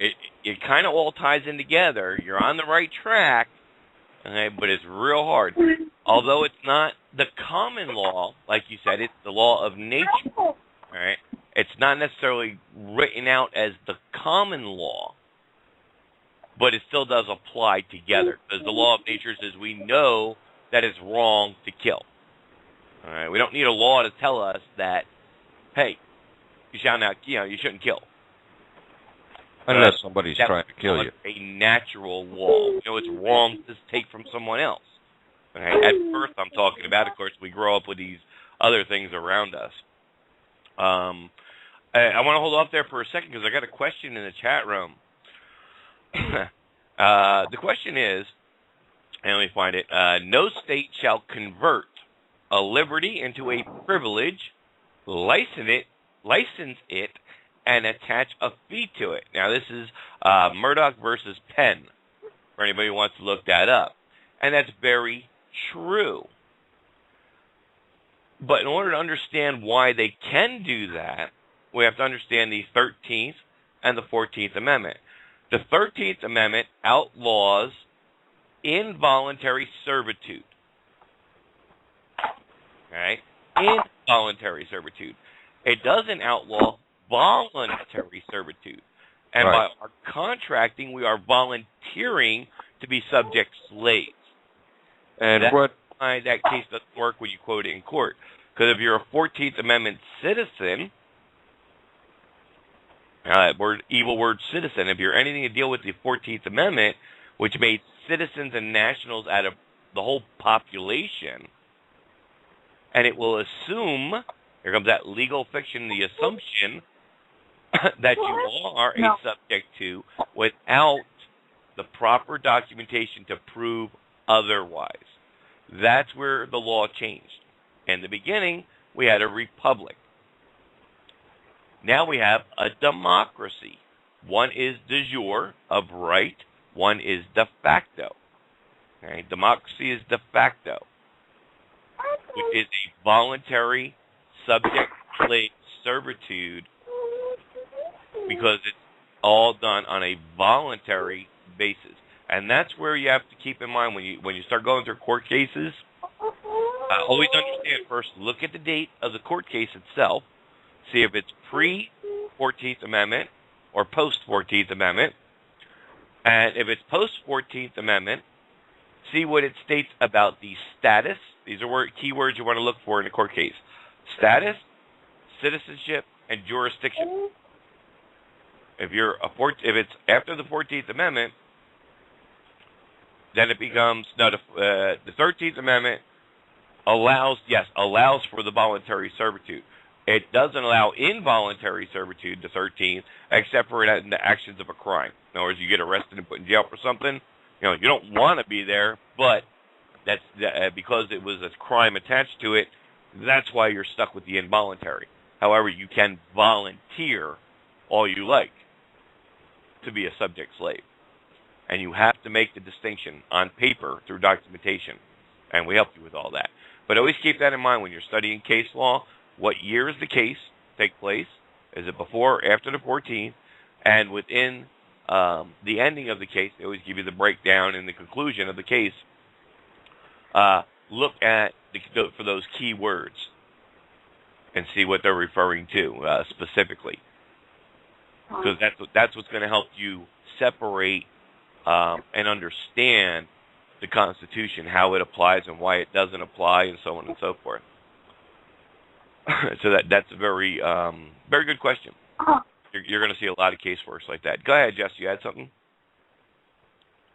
It kind of all ties in together. You're on the right track, okay, but it's real hard. Although it's not the common law, like you said, it's the law of nature. All right, it's not necessarily written out as the common law, but it still does apply together. Because the law of nature says we know that it's wrong to kill. All right, we don't need a law to tell us that, hey, you shouldn't kill. Unless somebody's trying to kill you. A natural law. It's wrong to take from someone else. Okay? At first, I'm talking about, of course, we grow up with these other things around us. I want to hold off there for a second because I got a question in the chat room. The question is, and let me find it, no state shall convert a liberty into a privilege, license it, and attach a fee to it. Now, this is Murdoch versus Penn, for anybody who wants to look that up. And that's very true. But in order to understand why they can do that, we have to understand the 13th and the 14th Amendment. The 13th Amendment outlaws involuntary servitude. Okay? Involuntary servitude. It doesn't outlaw voluntary servitude. And Right. by our contracting, we are volunteering to be subject slaves. And That's what... why that case doesn't work when you quote it in court. Because if you're a 14th Amendment citizen, evil word citizen, if you're anything to deal with the 14th Amendment, which made citizens and nationals out of the whole population, and it will assume, here comes that legal fiction, the assumption that you are a subject to without the proper documentation to prove otherwise. That's where the law changed. In the beginning, we had a republic. Now we have a democracy. One is de jure, of right. One is de facto. Okay? Democracy is de facto, which is a voluntary subject-slave servitude because it's all done on a voluntary basis. And that's where you have to keep in mind when you start going through court cases. Always understand first, look at the date of the court case itself. See if it's pre-14th Amendment or post-14th Amendment. And if it's post-14th Amendment, see what it states about the status. These are key words you want to look for in a court case. Status, citizenship, and jurisdiction. If it's after the 14th Amendment, then it becomes the 13th Amendment allows for the voluntary servitude. It doesn't allow involuntary servitude, the 13th, except for in the actions of a crime. In other words, you get arrested and put in jail for something. You don't want to be there, but that's because it was a crime attached to it. That's why you're stuck with the involuntary. However, you can volunteer all you like to be a subject slave. And you have to make the distinction on paper through documentation. And we help you with all that. But always keep that in mind when you're studying case law. What year does the case take place? Is it before or after the 14th? And within the ending of the case, they always give you the breakdown and the conclusion of the case. Look at for those key words and see what they're referring to specifically, because that's what's going to help you separate and understand the Constitution, how it applies and why it doesn't apply, and so on and so forth. So that's a very very good question. You're going to see a lot of caseworks like that. Go ahead, Jess. You had something?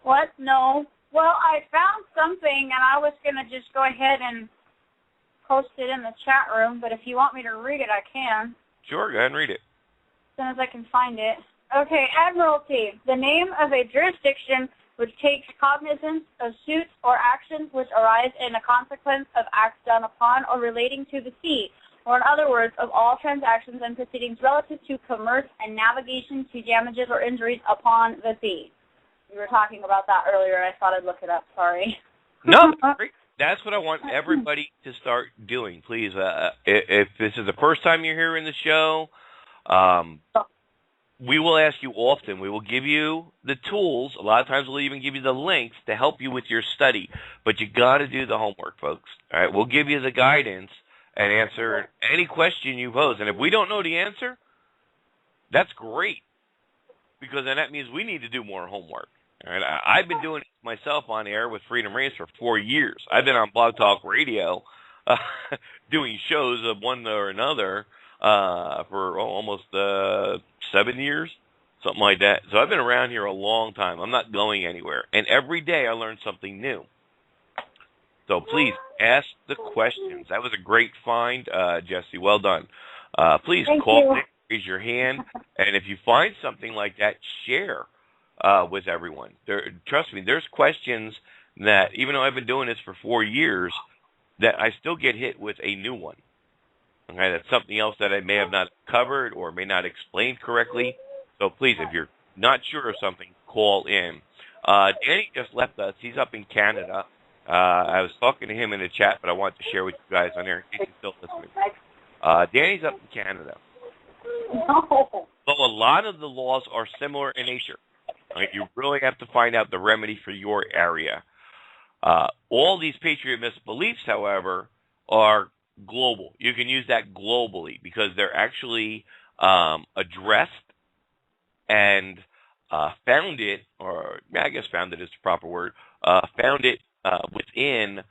What? No. Well, I found something, and I was going to just go ahead and post it in the chat room, but if you want me to read it, I can. Sure, go ahead and read it. As soon as I can find it. Okay, Admiralty, the name of a jurisdiction which takes cognizance of suits or actions which arise in a consequence of acts done upon or relating to the sea, or in other words, of all transactions and proceedings relative to commerce and navigation to damages or injuries upon the sea. We were talking about that earlier. I thought I'd look it up. Sorry. No, that's what I want everybody to start doing. Please, if this is the first time you're hearing the show, we will ask you often. We will give you the tools. A lot of times we'll even give you the links to help you with your study. But you got to do the homework, folks. All right, we'll give you the guidance and answer any question you pose. And if we don't know the answer, that's great, because then that means we need to do more homework. All right, I've been doing it myself on air with Freedom Race for 4 years. I've been on Blog Talk Radio doing shows of one or another for almost 7 years, something like that. So I've been around here a long time. I'm not going anywhere. And every day I learn something new. So please ask the questions. That was a great find, Jesse. Well done. Please call in, raise your hand. And if you find something like that, share with everyone. Trust me, there's questions that, even though I've been doing this for 4 years, that I still get hit with a new one. Okay, that's something else that I may have not covered or may not explained correctly. So please, if you're not sure of something, call in. Danny just left us. He's up in Canada. I was talking to him in the chat, but I wanted to share with you guys on there in case you're still listening. Danny's up in Canada. So a lot of the laws are similar in nature. You really have to find out the remedy for your area. All these patriot misbeliefs, however, are global. You can use that globally because they're actually addressed and founded, or I guess founded is the proper word, founded within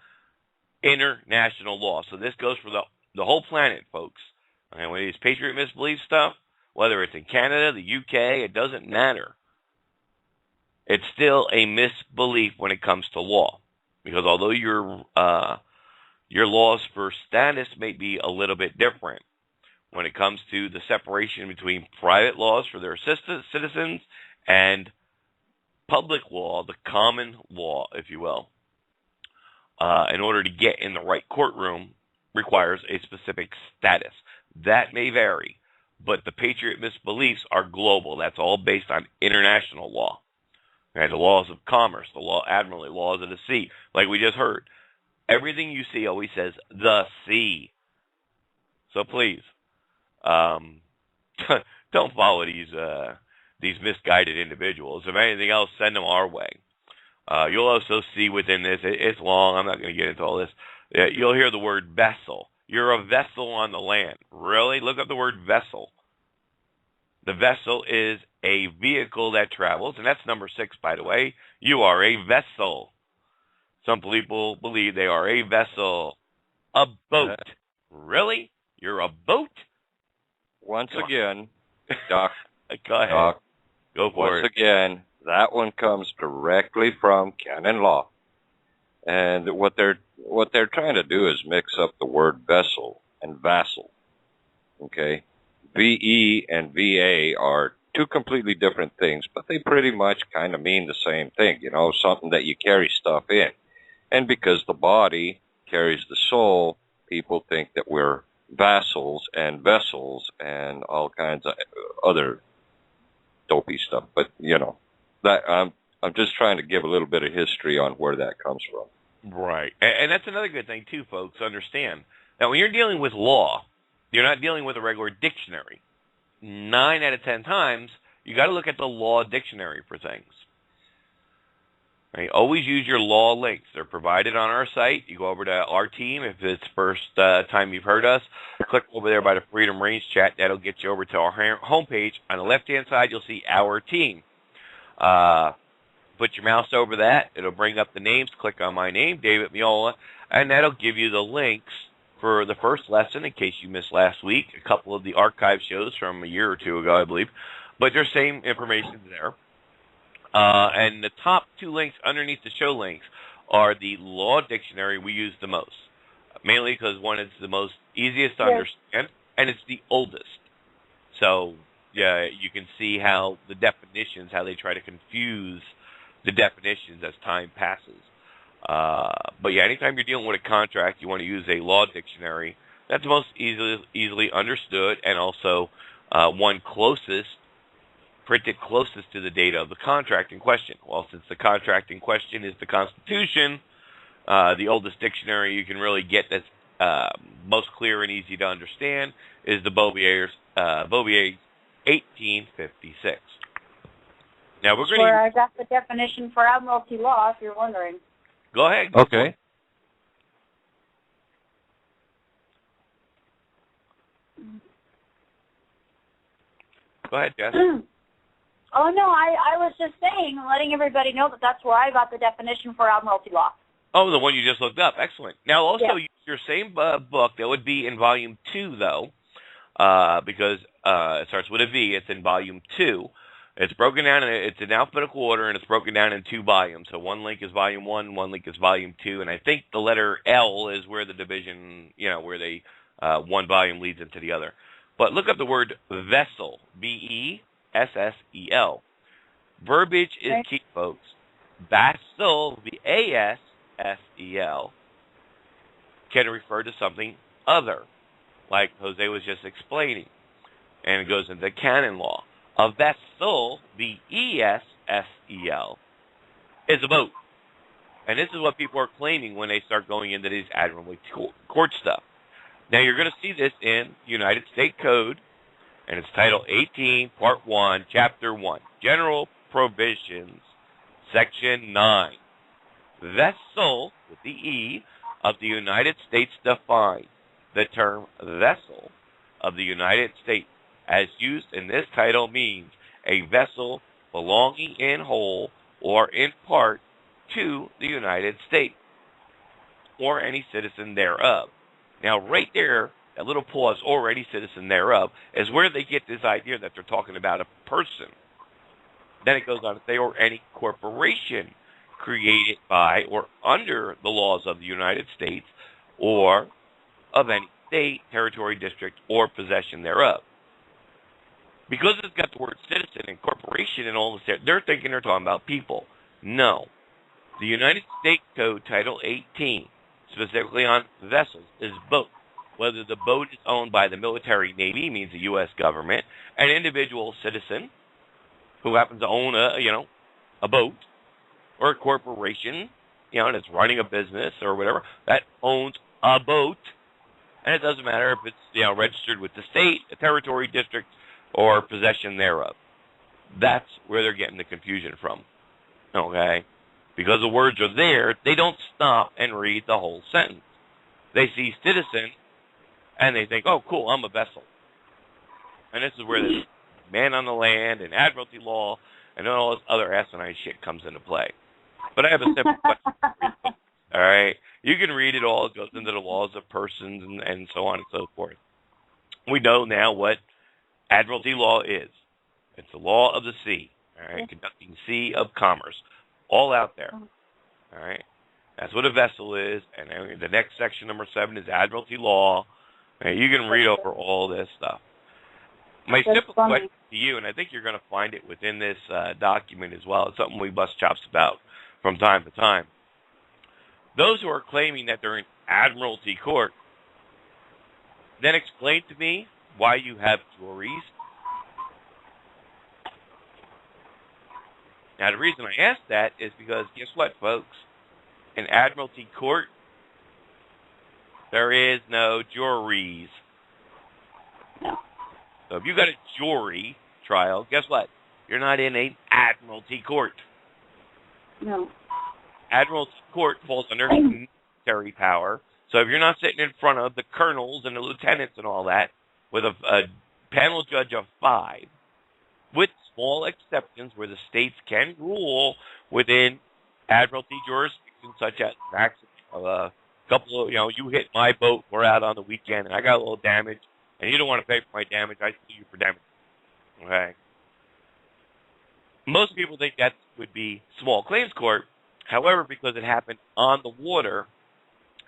international law. So this goes for the whole planet, folks. And when these patriot misbelief stuff, whether it's in Canada, the UK, it doesn't matter. It's still a misbelief when it comes to law, because although your laws for status may be a little bit different, when it comes to the separation between private laws for their citizens and public law, the common law, if you will, in order to get in the right courtroom, requires a specific status. That may vary, but the patriot misbeliefs are global. That's all based on international law. Okay, the laws of commerce, the law admiralty, laws of the sea, like we just heard. Everything you see always says the sea. So please, don't follow these misguided individuals. If anything else, send them our way. You'll also see within this, it's long, I'm not going to get into all this, you'll hear the word vessel. You're a vessel on the land. Really? Look up the word vessel. The vessel is a vehicle that travels, and that's number 6, by the way. You are a vessel. Some people believe they are a vessel. A boat. Really? You're a boat? Once again, Doc. Go ahead. Doc, go for it. Once again, that one comes directly from canon law. And what they're trying to do is mix up the word vessel and vassal. Okay? VE and VA are two completely different things, but they pretty much kind of mean the same thing, something that you carry stuff in. And because the body carries the soul, people think that we're vassals and vessels and all kinds of other dopey stuff. But, that I'm just trying to give a little bit of history on where that comes from. Right. And that's another good thing, too, folks, understand. Now, when you're dealing with law, you're not dealing with a regular dictionary. 9 out of 10 times, you got to look at the law dictionary for things. Right? Always use your law links. They're provided on our site. You go over to our team. If it's first time you've heard us, click over there by the Freedom Range chat. That'll get you over to our homepage. On the left-hand side, you'll see our team. Put your mouse over that. It'll bring up the names. Click on my name, David Miola, and that'll give you the links for the first lesson in case you missed last week. A couple of the archive shows from a year or two ago, I believe. But there's same information there. And the top 2 links underneath the show links are the law dictionary we use the most. Mainly because, one, it's the most easiest to understand, and it's the oldest. So, yeah, you can see how the definitions, how they try to confuse the definitions as time passes. But, yeah, anytime you're dealing with a contract, you want to use a law dictionary. That's the most easily understood, and also one printed closest to the date of the contract in question. Well, since the contract in question is the Constitution, the oldest dictionary you can really get that's most clear and easy to understand is the Bovier's 1856. Now we're going to. Where I got the definition for admiralty law, if you're wondering. Go ahead. Okay. Go ahead, Jess. Oh, no, I was just saying, letting everybody know that that's where I got the definition for admiralty law. Oh, the one you just looked up. Excellent. Now, also, Yeah. use your same book. That would be in Volume 2, though, because it starts with a V. It's in Volume 2. It's broken down, it's in alphabetical order, and it's broken down in 2 volumes. So one link is Volume 1, one link is Volume 2, and I think the letter L is where the division, where they one volume leads into the other. But look up the word vessel, Bessel. Verbiage is key, folks. Vassal, Vassel, can refer to something other, like Jose was just explaining, and it goes into canon law. A vessel, Vessel, is a boat. And this is what people are claiming when they start going into these admiralty court stuff. Now, you're going to see this in United States Code, and it's Title 18, Part 1, Chapter 1, General Provisions, Section 9. Vessel, with the E, of the United States defines the term vessel of the United States as used in this title means a vessel belonging in whole or in part to the United States or any citizen thereof. Now, right there, that little pause, or any citizen thereof, is where they get this idea that they're talking about a person. Then it goes on to say, or any corporation created by or under the laws of the United States or of any state, territory, district, or possession thereof. Because it's got the word citizen and corporation and all this, they're thinking they're talking about people. No. The United States Code, Title 18, specifically on vessels, is boat. Whether the boat is owned by the military navy, means the U.S. government, an individual citizen who happens to own a boat, or a corporation, that's running a business or whatever, that owns a boat, and it doesn't matter if it's, registered with the state, the territory, district, or possession thereof. That's where they're getting the confusion from, okay? Because the words are there, they don't stop and read the whole sentence. They see citizen, and they think, oh, cool, I'm a vessel. And this is where this man on the land and admiralty law and all this other asinine shit comes into play. But I have a simple question for you. All right? You can read it all. It goes into the laws of persons and so on and so forth. We know now what admiralty law is. It's the law of the sea, all right? Conducting sea of commerce. All out there, all right? That's what a vessel is. And then the next section, number 7, is admiralty law. And you can read over all this stuff. My simple question to you, and I think you're going to find it within this document as well, it's something we bust chops about from time to time. Those who are claiming that they're in admiralty court, then explain to me why you have juries. Now, the reason I ask that is because, guess what, folks? In admiralty court, there is no juries. No. So if you got a jury trial, guess what? You're not in an admiralty court. No. Admiralty court falls under military power. So if you're not sitting in front of the colonels and the lieutenants and all that with a panel judge of 5, with small exceptions where the states can rule within admiralty jurisdictions, such as a couple of, you hit my boat, we're out on the weekend, and I got a little damage, and you don't want to pay for my damage, I sue you for damage. Okay? Most people think that would be small claims court. However, because it happened on the water,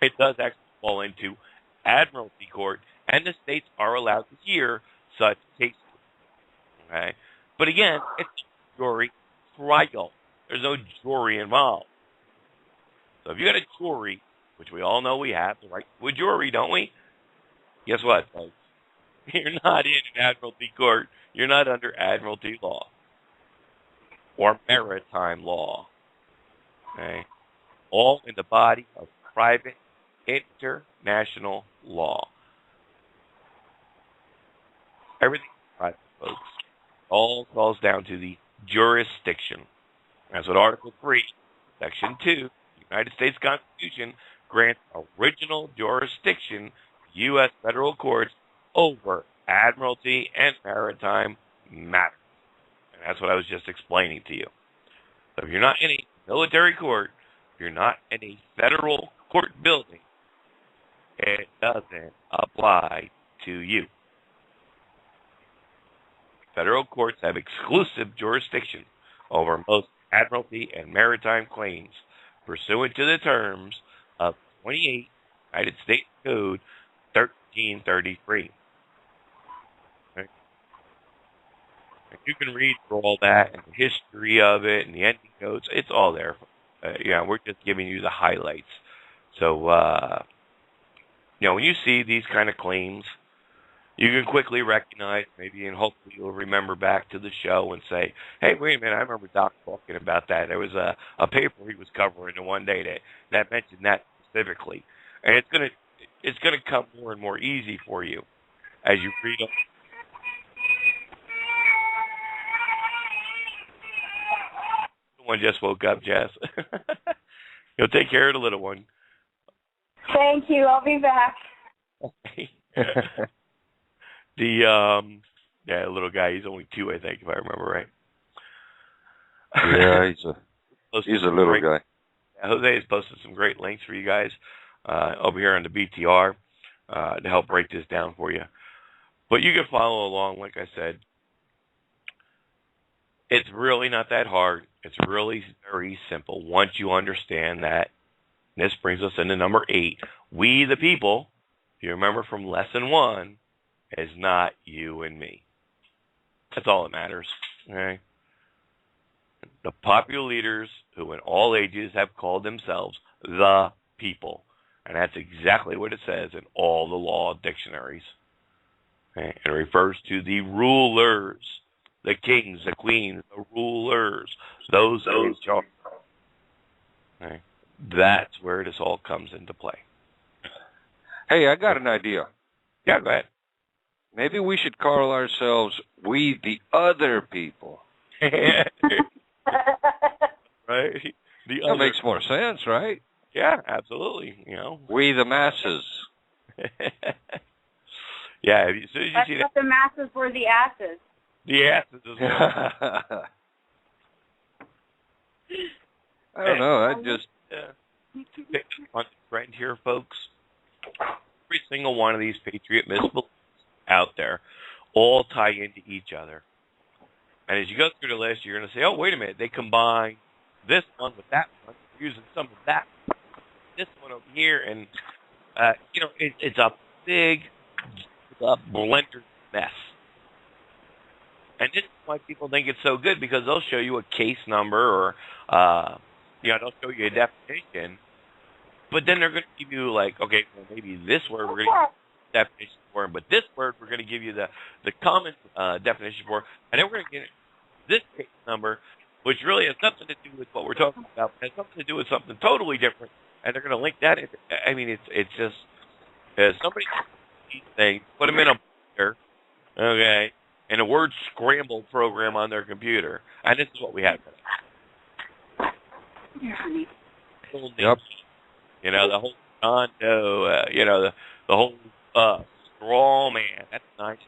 it does actually fall into admiralty court, and the states are allowed to hear such cases. Okay? But again, it's a jury trial. There's no jury involved. So if you got a jury, which we all know we have the right to a jury, don't we? Guess what, folks? You're not in an admiralty court. You're not under admiralty law or maritime law. Okay? All in the body of private international law. Everything is private, folks. All falls down to the jurisdiction. That's what Article 3, Section 2, the United States Constitution grants original jurisdiction to U.S. federal courts over admiralty and maritime matters. And that's what I was just explaining to you. So if you're not in a military court, if you're not in a federal court building, it doesn't apply to you. Federal courts have exclusive jurisdiction over most admiralty and maritime claims pursuant to the terms of 28 United States Code 1333. Okay. And you can read through all that and the history of it and the ending codes. It's all there. We're just giving you the highlights. So, when you see these kind of claims, you can quickly recognize, maybe, and hopefully you'll remember back to the show and say, hey, wait a minute, I remember Doc talking about that. There was a paper he was covering the one day that mentioned that specifically. And it's gonna come more and more easy for you as you read them. Someone just woke up, Jess. You'll take care of the little one. Thank you. I'll be back. Okay. The little guy, he's only 2, I think, if I remember right. Yeah, he's a little guy. Jose has posted some great links for you guys over here on the BTR to help break this down for you. But you can follow along, like I said. It's really not that hard. It's really very simple once you understand that. This brings us into number 8. We, the people, if you remember from lesson 1, is not you and me. That's all that matters. Okay? The popular leaders who in all ages have called themselves the people. And that's exactly what it says in all the law dictionaries. Okay? It refers to the rulers, the kings, the queens, the rulers, those in charge. Okay? That's where this all comes into play. Hey, I got an idea. Yeah, go ahead. Maybe we should call ourselves we the other people. Right? That makes more sense, right? Yeah, absolutely. We the masses. Yeah, as soon as you see the masses were the asses. The asses as well. I don't know. I just on the trend here, folks. Every single one of these patriot misbeliefs out there all tie into each other. And as you go through the list, you're going to say, oh, wait a minute, they combine this one with that one, using some of that, this one over here, and, it's a big blender mess. And this is why people think it's so good, because they'll show you a case number or, they'll show you a definition, but then they're going to give you, like, okay, well, maybe this word we're going to definition for, but this word we're going to give you the common definition for, and then we're going to get this case number, which really has nothing to do with what we're talking about. It has something to do with something totally different, and they're going to link that in. I mean, it's just somebody these things, put them in a blender, okay, and a word scramble program on their computer. And this is what we have. Here, honey. Yep. You know, the whole John Doe, you know, the whole straw man. That's nice.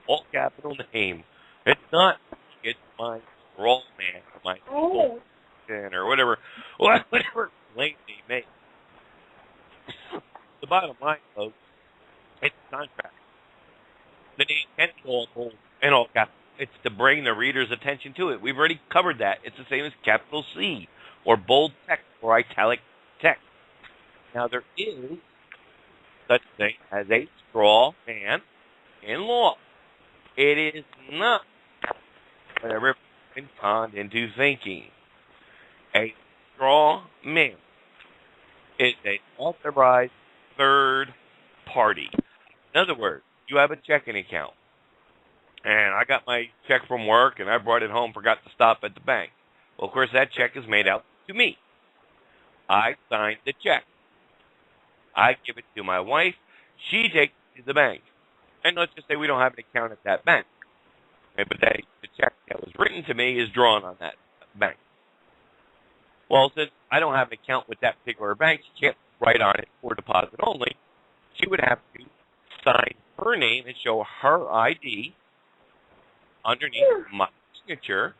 All capital name. It's not. It's my straw man, my bullpen, or whatever claim they make. The bottom line, folks, it's a contract. The name can be all bold and all capital. It's to bring the reader's attention to it. We've already covered that. It's the same as capital C, or bold text, or italic text. Now, there is such thing as a straw man in law. It is not whatever been conned into thinking. A straw man is an authorized third party. In other words, you have a checking account, and I got my check from work, and I brought it home, forgot to stop at the bank. Well, of course, that check is made out to me. I signed the check. I give it to my wife. She takes it to the bank. And let's just say we don't have an account at that bank. Okay, but the check that was written to me is drawn on that bank. Well, since I don't have an account with that particular bank, she can't write on it for deposit only. She would have to sign her name and show her ID underneath my signature,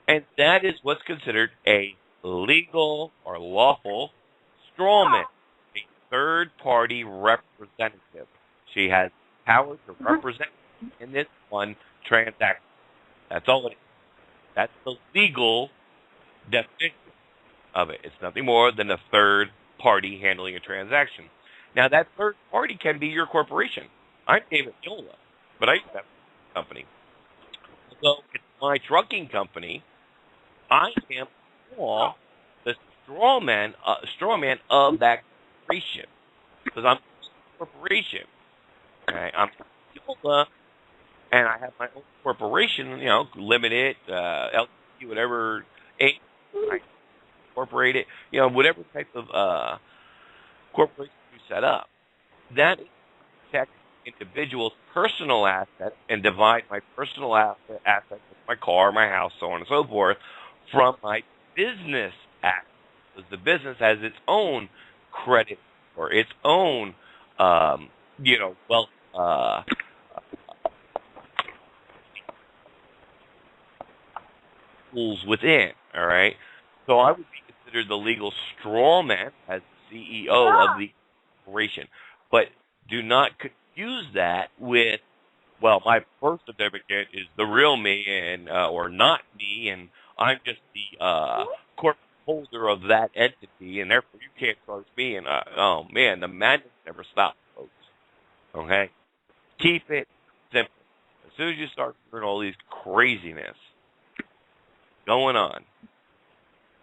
and that is what's considered a legal or lawful straw man, a third-party representative. She has power to represent in this one transaction. That's all it is. That's the legal definition of it. It's nothing more than a third party handling a transaction. Now, that third party can be your corporation. I'm David Yola, but I have a company. So it's my trucking company. I am the straw man of that corporation, because I'm a corporation. Okay, I'm Yola, and I have my own corporation. You know, limited, LLC, whatever. I incorporate it. You know, whatever type of corporation you set up. That is to protect individuals' personal assets and divide my personal assets, my car, my house, so on and so forth, from my business assets. Because the business has its own credit or its own, wealth. Rules within. All right. So I would be considered the legal straw man as CEO of the corporation. But do not confuse that with, well, my birth certificate is the real me and or not me, and I'm just the corporate holder of that entity, and therefore you can't charge me. And oh man, the madness never stops, folks. Okay, keep it simple. As soon as you start hearing all these craziness going on,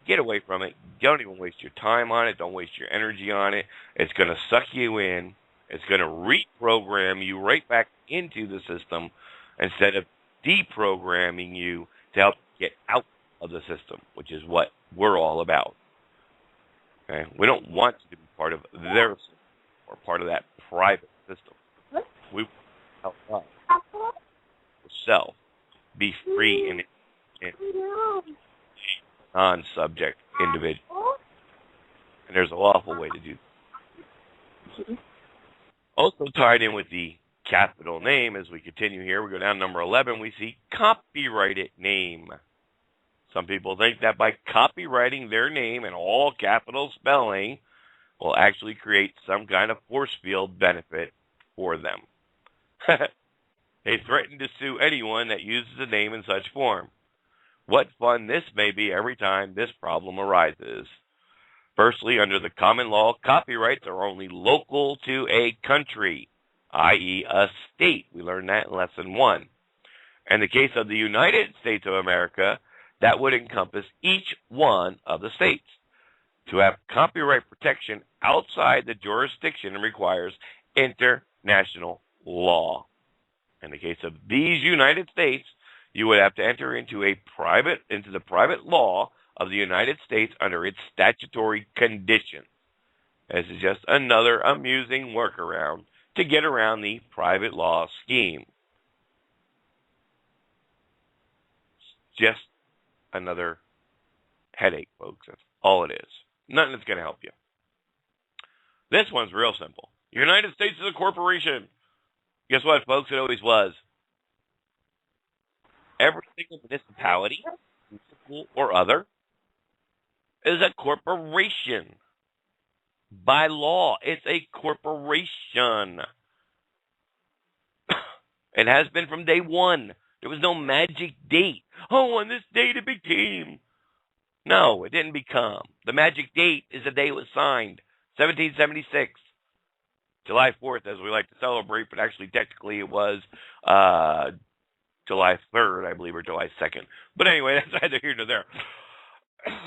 get away from it. Don't even waste your time on it. Don't waste your energy on it. It's going to suck you in. It's going to reprogram you right back into the system instead of deprogramming you to help get out of the system, which is what we're all about. Okay? We don't want you to be part of their system or part of that private system. We help us yourself be free and non-subject individual. And there's a lawful way to do that. Also tied in with the capital name, as we continue here, we go down to number 11, we see copyrighted name. Some people think that by copywriting their name in all capital spelling will actually create some kind of force field benefit for them. They threaten to sue anyone that uses the name in such form. What fun this may be every time this problem arises. Firstly, under the common law, copyrights are only local to a country, i.e. a state. We learned that in Lesson 1. In the case of the United States of America, that would encompass each one of the states. To have copyright protection outside the jurisdiction requires international law. In the case of these United States, you would have to enter into the private law of the United States under its statutory conditions. This is just another amusing workaround to get around the private law scheme. just another headache, folks. That's all it is. Nothing that's going to help you. This one's real simple. The United States is a corporation. Guess what, folks? It always was. Every single municipality, municipal or other, is a corporation. By law, it's a corporation. It has been from day one. There was no magic date. Oh, on this date it became. No, it didn't become. The magic date is the day it was signed, 1776. July 4th, as we like to celebrate, but actually technically it was July 3rd, I believe, or July 2nd. But anyway, that's neither here nor there.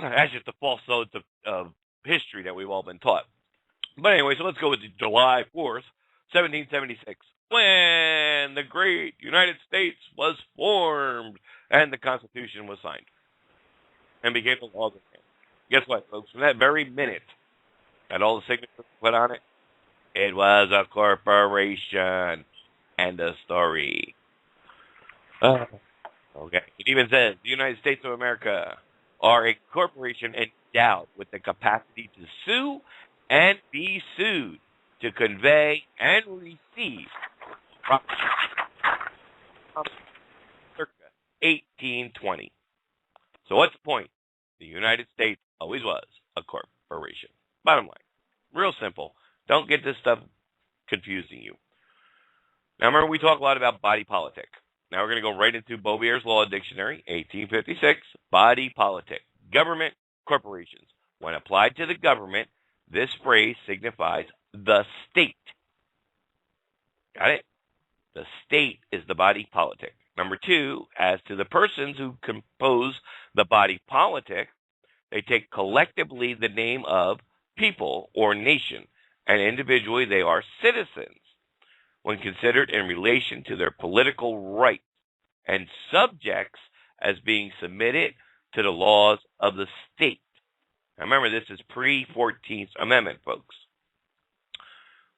That's just the false notes of history that we've all been taught. But anyway, so let's go with July 4th, 1776, when the great United States was formed and the Constitution was signed and became the law of the land. Guess what, folks? From that very minute that all the signatures were put on it, it was a corporation. End of story. Okay. It even says the United States of America are a corporation endowed with the capacity to sue and be sued, to convey and receive property. Circa 1820. So what's the point? The United States always was a corporation. Bottom line. Real simple. Don't get this stuff confusing you. Now remember, we talk a lot about body politic. Now we're going to go right into Beauvair's Law Dictionary, 1856, body politic. Government, corporations. When applied to the government, this phrase signifies the state. Got it? The state is the body politic. Number two, as to the persons who compose the body politic, they take collectively the name of people or nation, and individually they are citizens when considered in relation to their political rights, and subjects as being submitted to the laws of the state. Now remember, this is pre-14th Amendment, folks.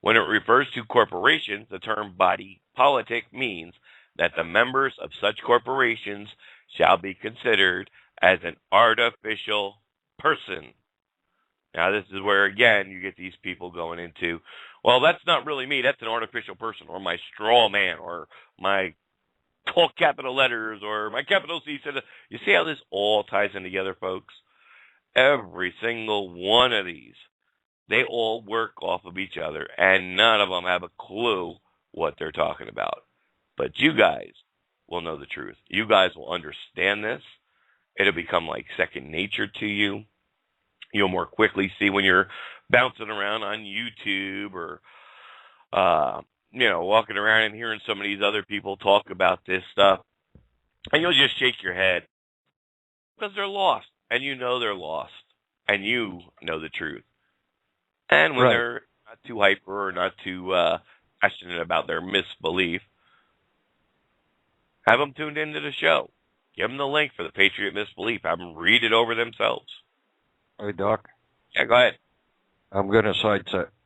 When it refers to corporations, the term body politic means that the members of such corporations shall be considered as an artificial person. Now, this is where, again, you get these people going into, well, that's not really me. That's an artificial person, or my straw man, or my all capital letters, or my capital C. You see how this all ties in together, folks? Every single one of these, they all work off of each other, and none of them have a clue what they're talking about. But you guys will know the truth. You guys will understand this. It'll become like second nature to you. You'll more quickly see when you're bouncing around on YouTube or, walking around and hearing some of these other people talk about this stuff. And you'll just shake your head because they're lost. And you know they're lost. And you know the truth. And when they're not too hyper or not too passionate about their misbelief, have them tuned into the show. Give them the link for the Patriot Misbelief. Have them read it over themselves. Hey, Doc. Yeah, go ahead. I'm going to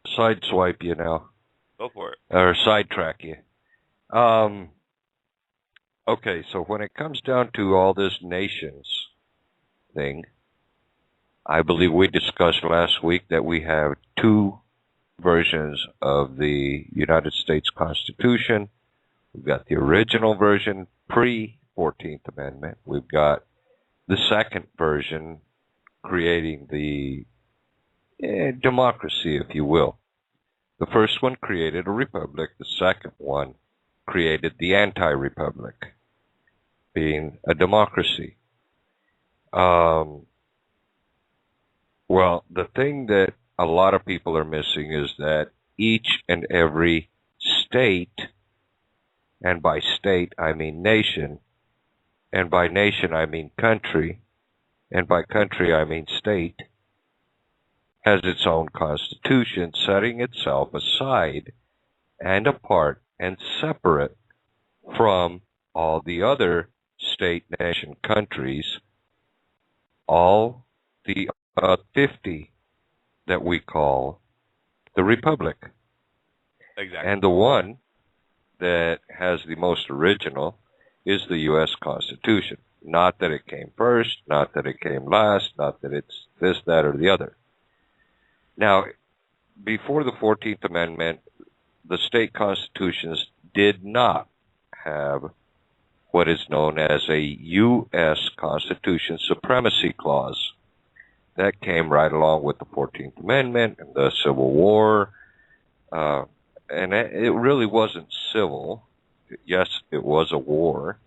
sideswipe you now. Go for it. Or sidetrack you. Okay, so when it comes down to all this nations thing, I believe we discussed last week that we have two versions of the United States Constitution. We've got the original version, pre-14th Amendment. We've got the second version, creating the democracy, if you will. The first one created a republic. The second one created the anti-republic, being a democracy. Well, the thing that a lot of people are missing is that each and every state, and by state I mean nation, and by nation I mean country, and by country I mean state, has its own constitution, setting itself aside and apart and separate from all the other state, nation, countries, all the 50 that we call the Republic. Exactly. And the one that has the most original is the U.S. Constitution. Not that it came first, not that it came last, not that it's this, that, or the other. Now, before the 14th Amendment, the state constitutions did not have what is known as a U.S. Constitution Supremacy Clause. That came right along with the 14th Amendment and the Civil War. And it really wasn't civil. Yes, it was a war.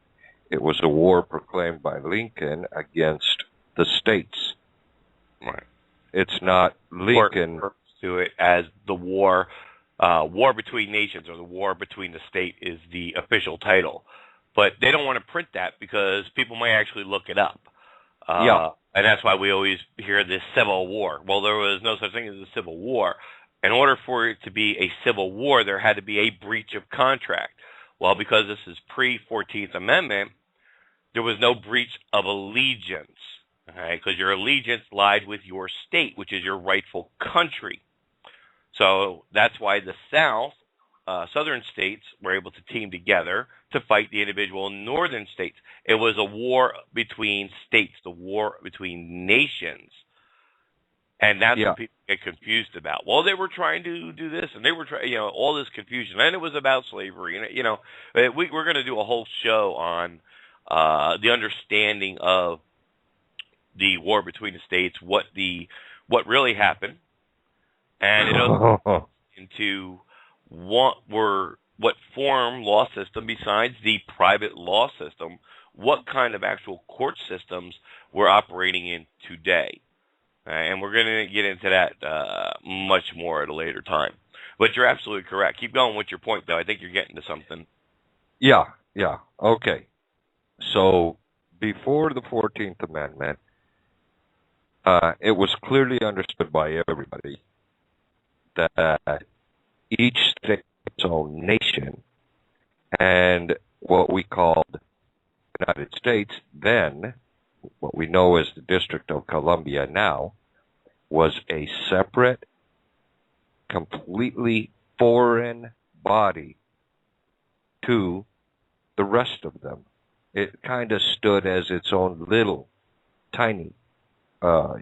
It was a war proclaimed by Lincoln against the states. Right. It's not Lincoln. Or to it as the war between nations, or the war between the state is the official title. But they don't want to print that because people may actually look it up. And that's why we always hear this Civil War. Well, there was no such thing as a Civil War. In order for it to be a civil war, there had to be a breach of contract. Well, because this is pre-14th Amendment, there was no breach of allegiance, okay? Because your allegiance lied with your state, which is your rightful country. So that's why the South, southern states, were able to team together to fight the individual northern states. It was a war between states, the war between nations. And that's what people get confused about. Well, they were trying to do this, and they were trying, all this confusion. And it was about slavery. And, we're going to do a whole show on the understanding of the war between the states, what really happened, and it also into what form law system besides the private law system, what kind of actual court systems we're operating in today. And we're going to get into that much more at a later time. But you're absolutely correct. Keep going with your point, though. I think you're getting to something. Yeah. Okay. So before the 14th Amendment, it was clearly understood by everybody that each state had its own nation, and what we called the United States then, what we know as the District of Columbia now, was a separate, completely foreign body to the rest of them. It kind of stood as its own little, tiny,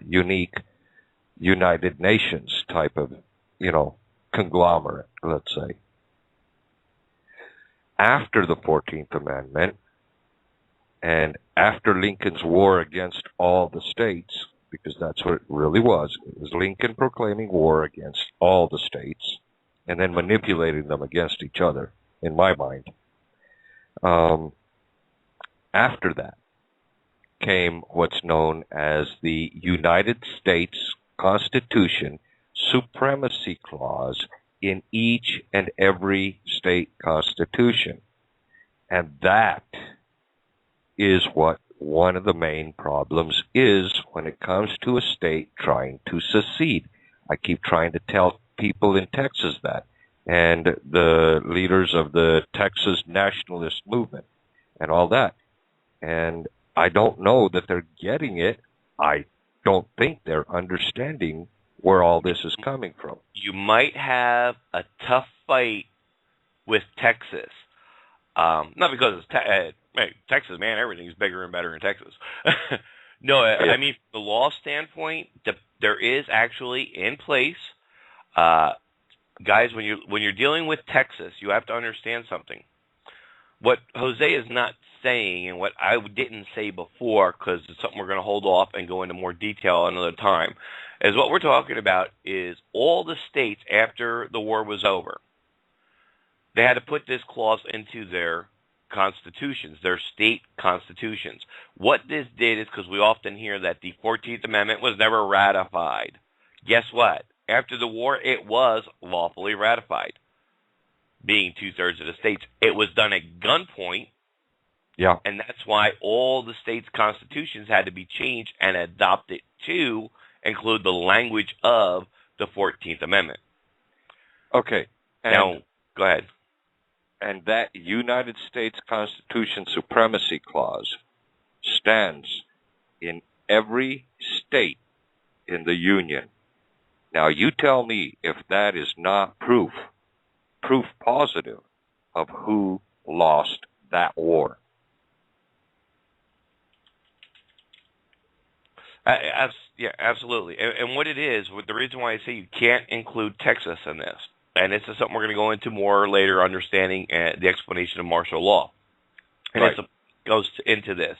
unique United Nations type of, conglomerate, let's say. After the 14th Amendment, and after Lincoln's war against all the states, because that's what it really was. It was Lincoln proclaiming war against all the states and then manipulating them against each other, in my mind. After that came what's known as the United States Constitution Supremacy Clause in each and every state constitution. And that is what one of the main problems is when it comes to a state trying to secede. I keep trying to tell people in Texas that, and the leaders of the Texas nationalist movement and all that. And I don't know that they're getting it. I don't think they're understanding where all this is coming from. You might have a tough fight with Texas. Not because it's Texas, man, everything's bigger and better in Texas. No, I mean, from the law standpoint, there is actually in place, guys, when you're dealing with Texas, you have to understand something. What Jose is not saying, and what I didn't say before, because it's something we're going to hold off and go into more detail another time, is what we're talking about is all the states after the war was over, they had to put this clause into their constitutions, their state constitutions. What this did is, because we often hear that the 14th Amendment was never ratified. Guess what? After the war, it was lawfully ratified, being 2/3 of the states. It was done at gunpoint, and that's why all the states' constitutions had to be changed and adopted to include the language of the 14th Amendment. Okay. Now, go ahead. And that United States Constitution Supremacy Clause stands in every state in the Union. Now, you tell me if that is not proof positive of who lost that war. Yeah, absolutely. And what it is, the reason why I say you can't include Texas in this, and this is something we're going to go into more later, understanding the explanation of martial law. And Right. it goes into this.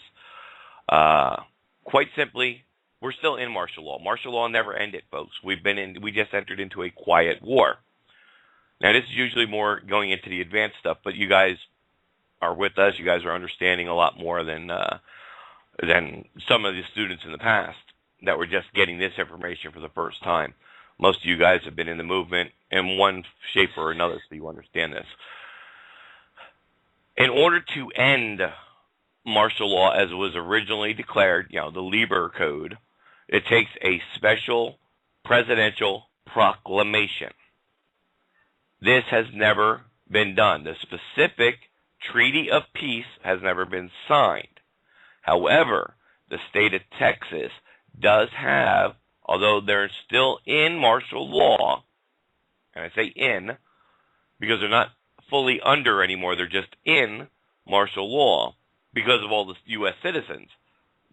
Quite simply, we're still in martial law. Martial law never ended, folks. We just entered into a quiet war. Now, this is usually more going into the advanced stuff, but you guys are with us. You guys are understanding a lot more than some of the students in the past that were just getting this information for the first time. Most of you guys have been in the movement in one shape or another, so you understand this. In order to end martial law as it was originally declared, the Lieber Code, it takes a special presidential proclamation. This has never been done. The specific Treaty of Peace has never been signed. However, the state of Texas does have, although they're still in martial law, and I say in because they're not fully under anymore, they're just in martial law because of all the U.S. citizens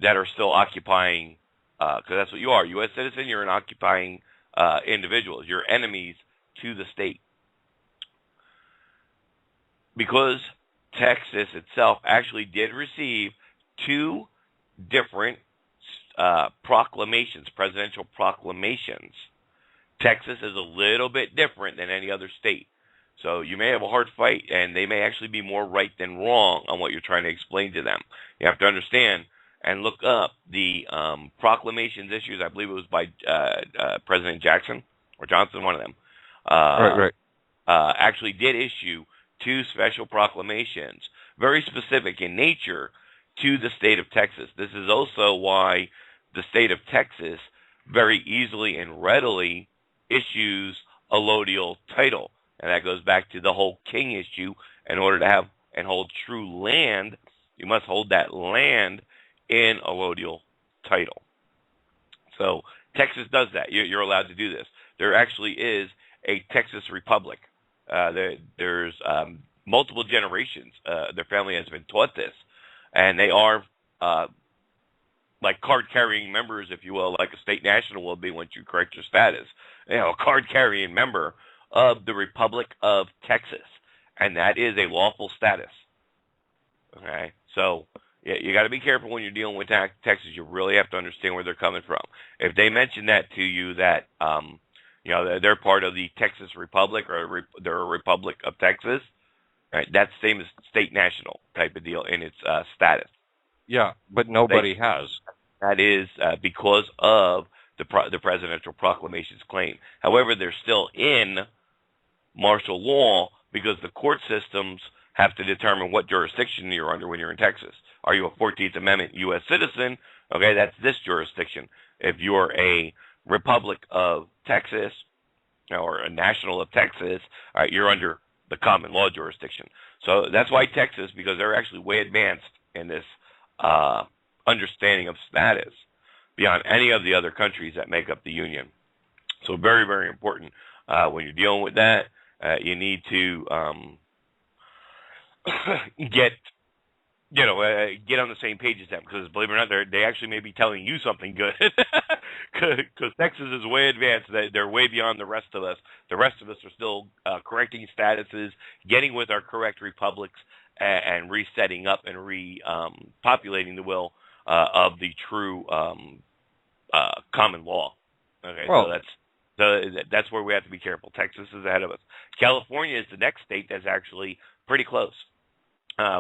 that are still occupying, because that's what you are. U.S. citizen, you're an occupying individuals. You're enemies to the state. Because Texas itself actually did receive two different proclamations, presidential proclamations. Texas is a little bit different than any other state. So you may have a hard fight, and they may actually be more right than wrong on what you're trying to explain to them. You have to understand and look up the proclamations issues. I believe it was by President Jackson or Johnson, one of them. Right. Actually did issue two special proclamations, very specific in nature, to the state of Texas. This is also why the state of Texas very easily and readily issues a allodial title. And that goes back to the whole king issue. In order to have and hold true land, you must hold that land in a allodial title. So Texas does that. You're allowed to do this. There actually is a Texas Republic. There's multiple generations. Their family has been taught this. And they are like card-carrying members, if you will, like a state national will be once you correct your status. A card-carrying member of the Republic of Texas. And that is a lawful status. Okay? So you got to be careful when you're dealing with Texas. You really have to understand where they're coming from. If they mention that to you, that they're part of the Texas Republic or they're a Republic of Texas, right? That's the same as state national type of deal in its status. Yeah, but nobody has. That is because of the presidential proclamation's claim. However, they're still in martial law because the court systems have to determine what jurisdiction you're under when you're in Texas. Are you a 14th Amendment U.S. citizen? Okay, that's this jurisdiction. If you're a Republic of Texas or a national of Texas, all right, you're under the common law jurisdiction. So that's why Texas, because they're actually way advanced in this understanding of status beyond any of the other countries that make up the Union. So very, very important when you're dealing with that. You need to get on the same page as them, because believe it or not, they actually may be telling you something good, because Texas is way advanced. They're way beyond the rest of us. The rest of us are still correcting statuses, getting with our correct republics, and resetting up and repopulating the will of the true common law. Okay, well, so that's where we have to be careful. Texas is ahead of us. California is the next state that's actually pretty close.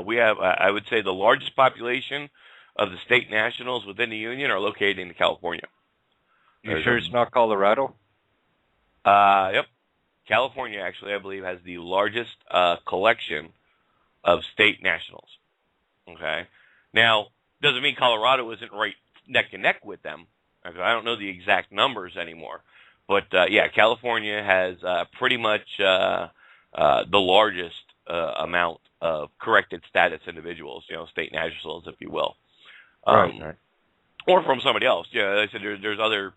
We have, I would say, the largest population of the state nationals within the Union are located in California. You sure it's not Colorado? Yep. California, actually, I believe, has the largest collection of state nationals. Okay? Now, doesn't mean Colorado isn't right neck and neck with them. I don't know the exact numbers anymore. But, California has pretty much the largest amount of corrected status individuals, state nationals, if you will. Right. Or from somebody else. I said there's other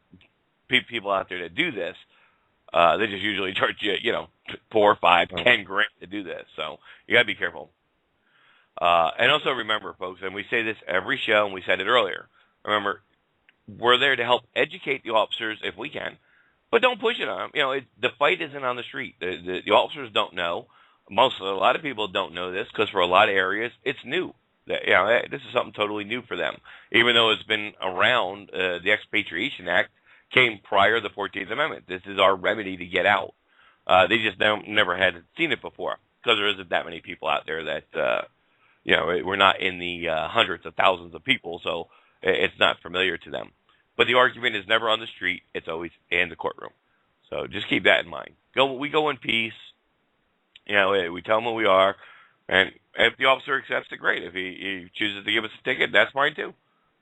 people out there that do this. They just usually charge you, $4, $5, $10 grand to do this. So you got to be careful. And also remember, folks, and we say this every show, and we said it earlier, remember, we're there to help educate the officers if we can, but don't push it on them. The fight isn't on the street. The officers don't know. A lot of people don't know this because for a lot of areas it's new. This is something totally new for them, even though it's been around. The Expatriation Act came prior to the 14th Amendment. This is our remedy to get out. They just never had seen it before because there isn't that many people out there that, we're not in the hundreds of thousands of people, so it's not familiar to them. But the argument is never on the street. It's always in the courtroom. So just keep that in mind. We go in peace. We tell them who we are. And if the officer accepts it, great. If he chooses to give us a ticket, that's fine too.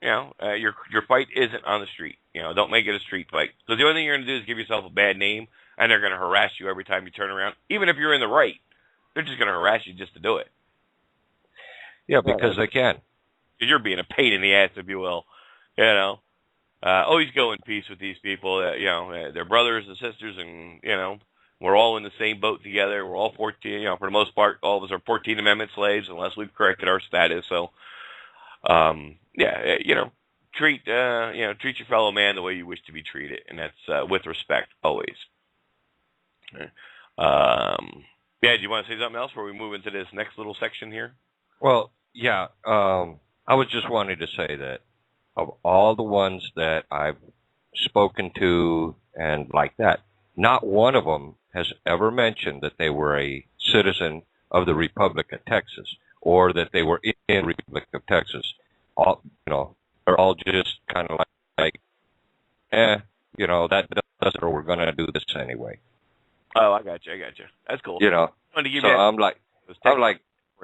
Your fight isn't on the street. Don't make it a street fight. Because the only thing you're going to do is give yourself a bad name, and they're going to harass you every time you turn around. Even if you're in the right, they're just going to harass you just to do it. Yeah, because they can. Because you're being a pain in the ass, if you will. Always go in peace with these people. They're brothers and sisters, and we're all in the same boat together. We're all 14. For the most part, all of us are 14th Amendment slaves, unless we've corrected our status. So, treat your fellow man the way you wish to be treated, and that's with respect always. Do you want to say something else before we move into this next little section here? Well, yeah. I was just wanting to say that of all the ones that I've spoken to and like that, not one of them has ever mentioned that they were a citizen of the Republic of Texas or that they were in the Republic of Texas. They're all just kind of like, that doesn't, or we're going to do this anyway. Oh, I got you. That's cool. I'm like,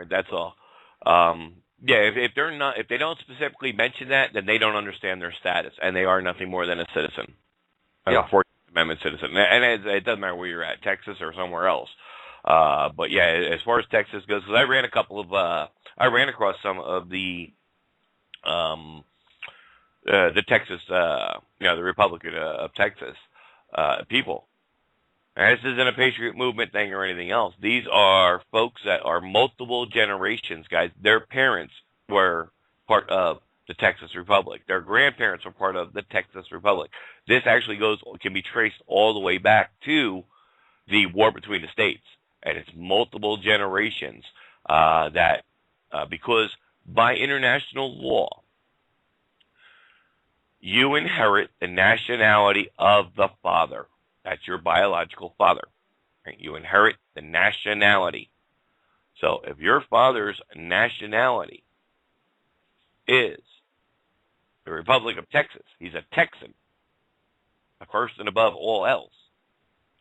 that's all. If they don't specifically mention that, then they don't understand their status, and they are nothing more than a citizen, a 14th Amendment citizen. And it doesn't matter where you're at, Texas or somewhere else. But yeah, as far as Texas goes, because I ran across some of the Texas, the Republican of Texas people. And this isn't a patriot movement thing or anything else. These are folks that are multiple generations, guys. Their parents were part of the Texas Republic. Their grandparents were part of the Texas Republic. This actually can be traced all the way back to the war between the states. And it's multiple generations because by international law, you inherit the nationality of the father. That's your biological father. Right? You inherit the nationality. So if your father's nationality is the Republic of Texas, he's a Texan, first and above all else,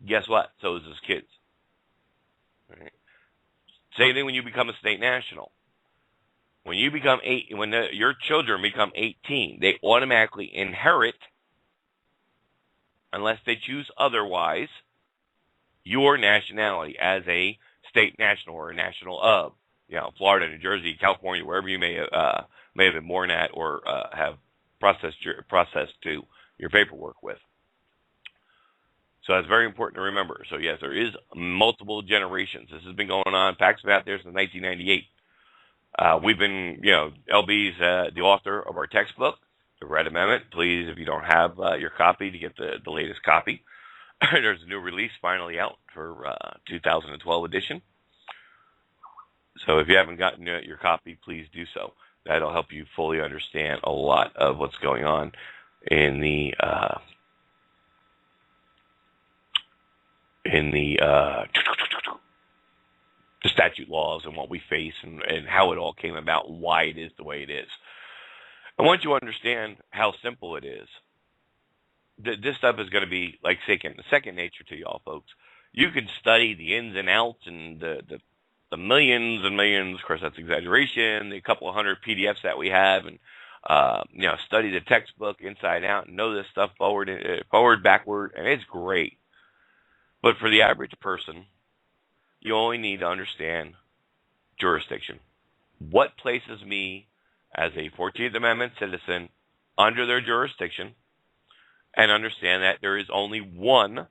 guess what? So is his kids. Right? Same thing when you become a state national. When you become your children become 18, they automatically inherit, unless they choose otherwise, your nationality as a state national or a national of, Florida, New Jersey, California, wherever you may have been born at or have processed to your paperwork with. So that's very important to remember. So yes, there is multiple generations. This has been going on. Facts have been out there since 1998. We've been, LB's the author of our textbook, The Red Amendment. Please, if you don't have your copy, to get the latest copy. There's a new release finally out for 2012 edition. So if you haven't gotten your copy, please do so. That'll help you fully understand a lot of what's going on in the statute laws and what we face and how it all came about and why it is the way it is. And once you understand how simple it is, this stuff is going to be like second nature to y'all folks. You can study the ins and outs and the millions and millions, of course that's exaggeration, the couple of hundred PDFs that we have, and study the textbook inside out and know this stuff forward, backward, and it's great. But for the average person, you only need to understand jurisdiction. What places me as a 14th Amendment citizen under their jurisdiction, and understand that there is only one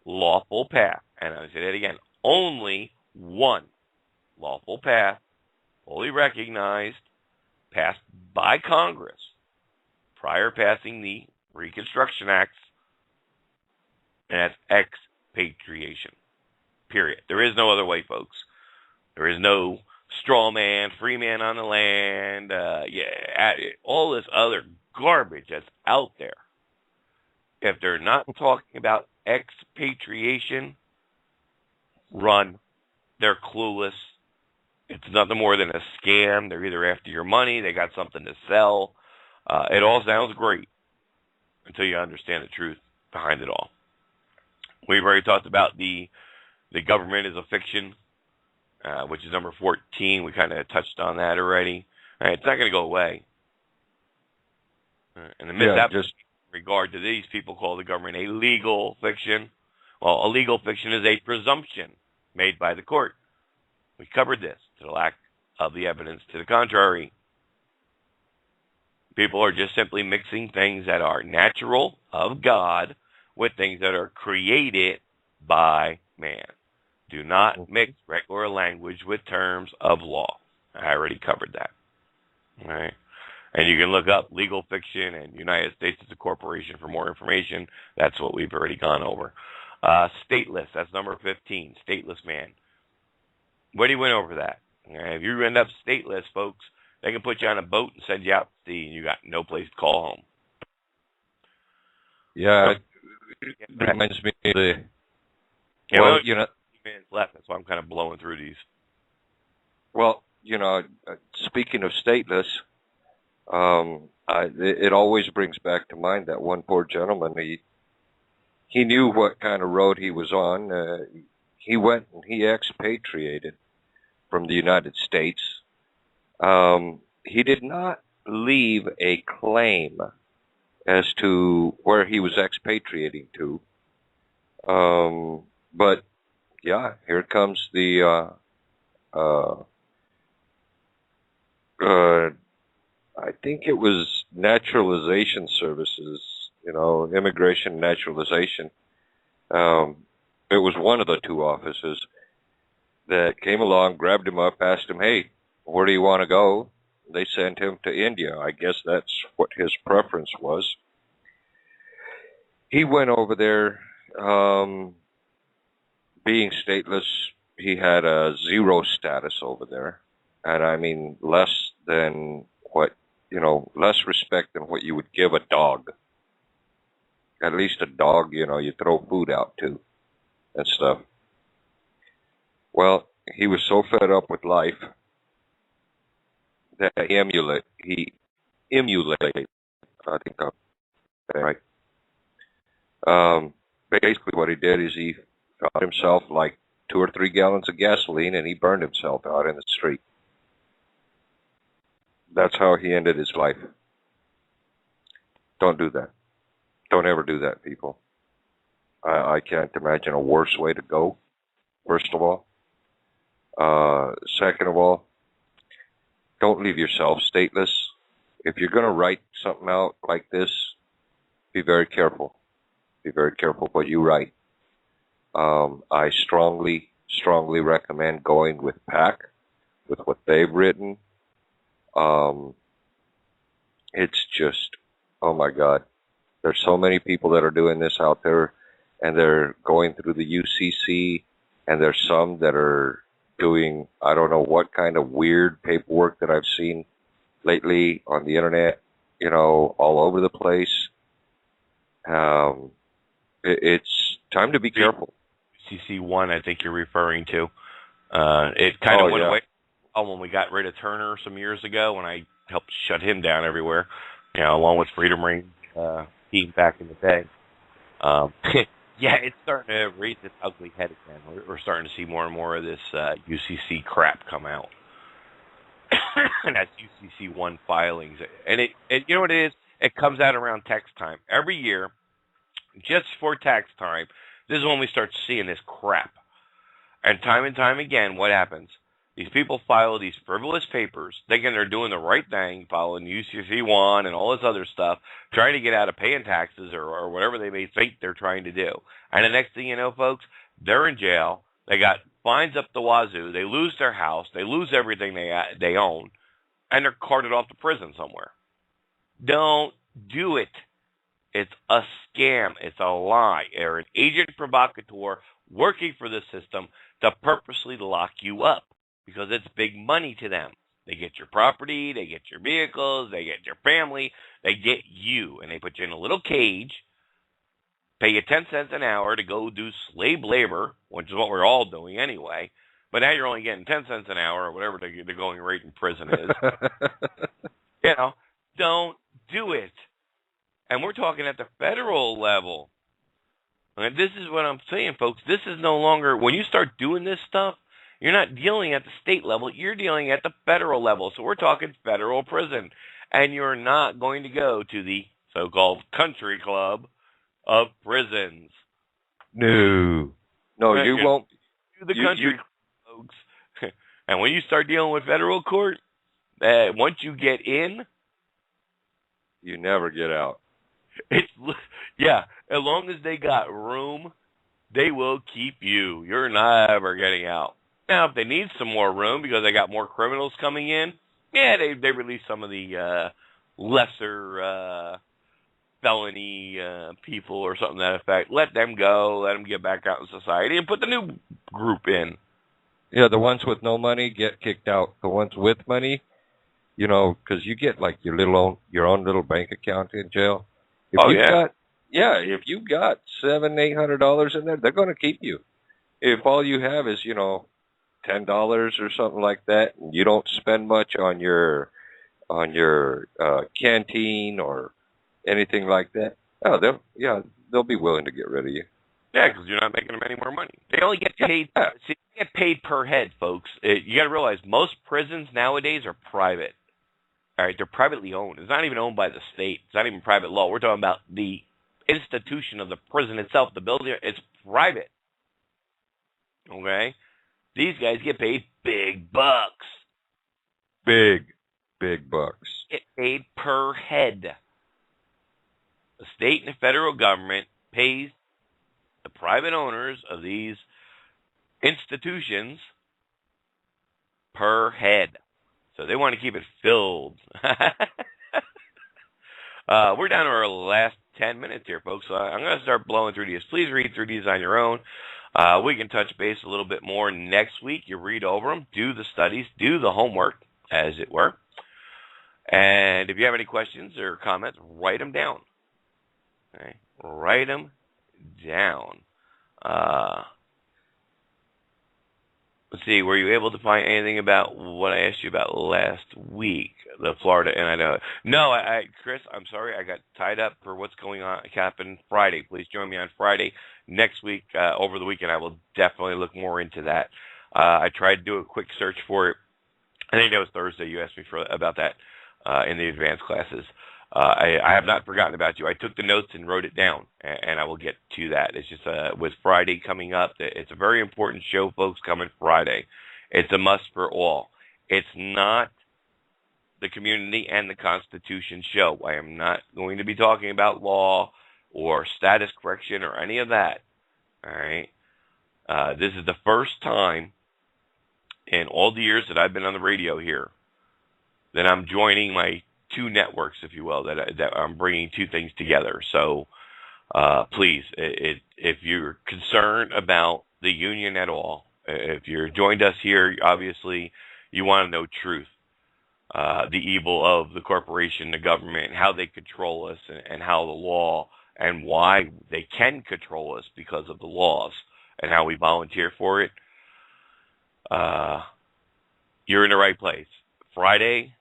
lawful path. And I say that again, only one lawful path, fully recognized, passed by Congress prior passing the Reconstruction Acts, and that's expatriation. Period. There is no other way, folks. There is no straw man, free man on the land, all this other garbage that's out there. If they're not talking about expatriation, run. They're clueless. It's nothing more than a scam. They're either after your money, they got something to sell. It all sounds great until you understand the truth behind it all. We've already talked about the government is a fiction, which is number 14. We kind of touched on that already. It's not going to go away. And the misapprehension in regard to these people call the government a legal fiction. Well, a legal fiction is a presumption made by the court. We covered this to the lack of the evidence to the contrary. People are just simply mixing things that are natural of God with things that are created by man. Do not mix regular language with terms of law. I already covered that. All right. And you can look up legal fiction and United States as a corporation for more information. That's what we've already gone over. Stateless, that's number 15. Stateless man. What do you went over that? If you end up stateless, folks, they can put you on a boat and send you out to sea, and you got no place to call home. Yeah, it reminds me of the. Well, minutes left. That's why I'm kind of blowing through these. Well, speaking of stateless, it always brings back to mind that one poor gentleman. He knew what kind of road he was on. He went and he expatriated from the United States. He did not leave a claim as to where he was expatriating to. But yeah, here comes the I think it was naturalization services, immigration naturalization. It was one of the two offices that came along, grabbed him up, asked him, "Hey, where do you want to go?" They sent him to India. I guess that's what his preference was. He went over there, being stateless. He had a 0 status over there. And I mean, less respect than what you would give a dog. At least a dog, you throw food out to and stuff. Well, he was so fed up with life that he emulated, I think I'm right. Basically what he did is he found himself like 2 or 3 gallons of gasoline and he burned himself out in the street. That's how he ended his life. Don't do that. Don't ever do that, people. I can't imagine a worse way to go, first of all. Second of all, don't leave yourself stateless. If you're going to write something out like this, be very careful. Be very careful what you write. I strongly recommend going with PAC, with what they've written. It's just, oh my God. There's so many people that are doing this out there, and they're going through the UCC, and there's some that are doing, I don't know what kind of weird paperwork that I've seen lately on the internet, all over the place. It's time to be careful. UCC1, I think you're referring to. It kind of went away when we got rid of Turner some years ago, when I helped shut him down everywhere, along with Freedom Ring team back in the day. It's starting to raise its ugly head again. We're starting to see more and more of this UCC crap come out. And that's UCC1 filings. And it you know what it is? It comes out around tax time. Every year, just for tax time, this is when we start seeing this crap. And time again, what happens? These people file these frivolous papers, thinking they're doing the right thing, following UCC1 and all this other stuff, trying to get out of paying taxes or whatever they may think they're trying to do. And the next thing you know, folks, they're in jail. They got fines up the wazoo. They lose their house. They lose everything they own. And they're carted off to prison somewhere. Don't do it. It's a scam. It's a lie. They're an agent provocateur working for the system to purposely lock you up because it's big money to them. They get your property, they get your vehicles, they get your family, they get you, and they put you in a little cage, pay you 10 cents an hour to go do slave labor, which is what we're all doing anyway, but now you're only getting 10 cents an hour or whatever the going rate in prison is. Don't do it. And we're talking at the federal level. And this is what I'm saying, folks. This is no longer, when you start doing this stuff, you're not dealing at the state level. You're dealing at the federal level. So we're talking federal prison. And you're not going to go to the so-called country club of prisons. No, you won't. To the country club, folks. And when you start dealing with federal court, once you get in, you never get out. As long as they got room, they will keep you. You're never getting out. Now, if they need some more room because they got more criminals coming in, they release some of the lesser felony people or something to that effect. Let them go. Let them get back out in society and put the new group in. Yeah, the ones with no money get kicked out. The ones with money, because you get like your own little bank account in jail. If you got $700-800 in there, they're going to keep you. If all you have is $10 or something like that, and you don't spend much on your canteen or anything like that, they'll be willing to get rid of you. Yeah, because you're not making them any more money. They only get paid. They get paid per head, folks. You got to realize most prisons nowadays are private. All right, they're privately owned. It's not even owned by the state. It's not even private law. We're talking about the institution of the prison itself, the building. It's private. Okay? These guys get paid big bucks. Big bucks. Get paid per head. The state and the federal government pays the private owners of these institutions per head. So they want to keep it filled. We're down to our last 10 minutes here, folks. So I'm going to start blowing through these. Please read through these on your own. We can touch base a little bit more next week. You read over them, do the studies, do the homework, as it were. And if you have any questions or comments, write them down. Okay? Write them down. Let's see, were you able to find anything about what I asked you about last week, the Florida? And I know, no, Chris, I'm sorry, I got tied up for what's going on happen Friday. Please join me on Friday next week. Over the weekend, I will definitely look more into that. I tried to do a quick search for it. I think that was Thursday. You asked me about that in the advanced classes. I have not forgotten about you. I took the notes and wrote it down, and I will get to that. It's just with Friday coming up, it's a very important show, folks, coming Friday. It's a must for all. It's not the Community and the Constitution show. I am not going to be talking about law or status correction or any of that. All right? This is the first time in all the years that I've been on the radio here that I'm joining my two networks, if you will, that I'm bringing two things together. So please, if you're concerned about the union at all, if you're joined us here, obviously you want to know truth, the evil of the corporation, the government, how they control us, and how the law and why they can control us because of the laws and how we volunteer for it. You're in the right place. Friday,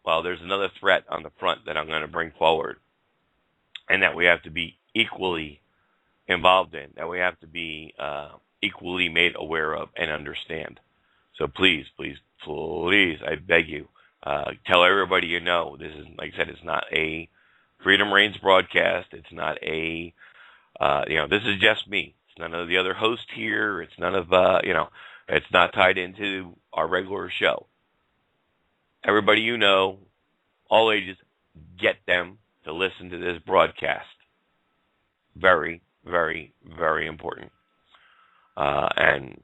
well, there's another threat on the front that I'm going to bring forward, and that we have to be equally involved in, that we have to be equally made aware of and understand. So please, please, please, I beg you, tell everybody you know. This is, like I said, it's not a Freedom Reigns broadcast. It's not a, this is just me. It's none of the other hosts here. It's none of, it's not tied into our regular show. Everybody you know, all ages, get them to listen to this broadcast. Very, very, very important. And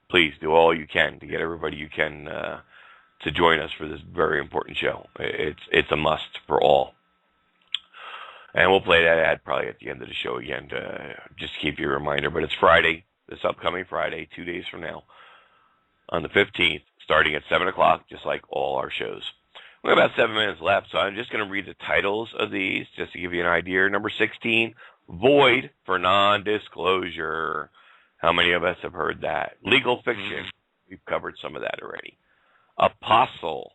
please do all you can to get everybody you can to join us for this very important show. It's a must for all. And we'll play that ad probably at the end of the show again to just keep you a reminder. But it's Friday, this upcoming Friday, 2 days from now, on the 15th, starting at 7 o'clock, just like all our shows. We have about 7 minutes left, so I'm just going to read the titles of these just to give you an idea. Number 16, Void for Non-Disclosure. How many of us have heard that? Legal Fiction. We've covered some of that already. Apostle,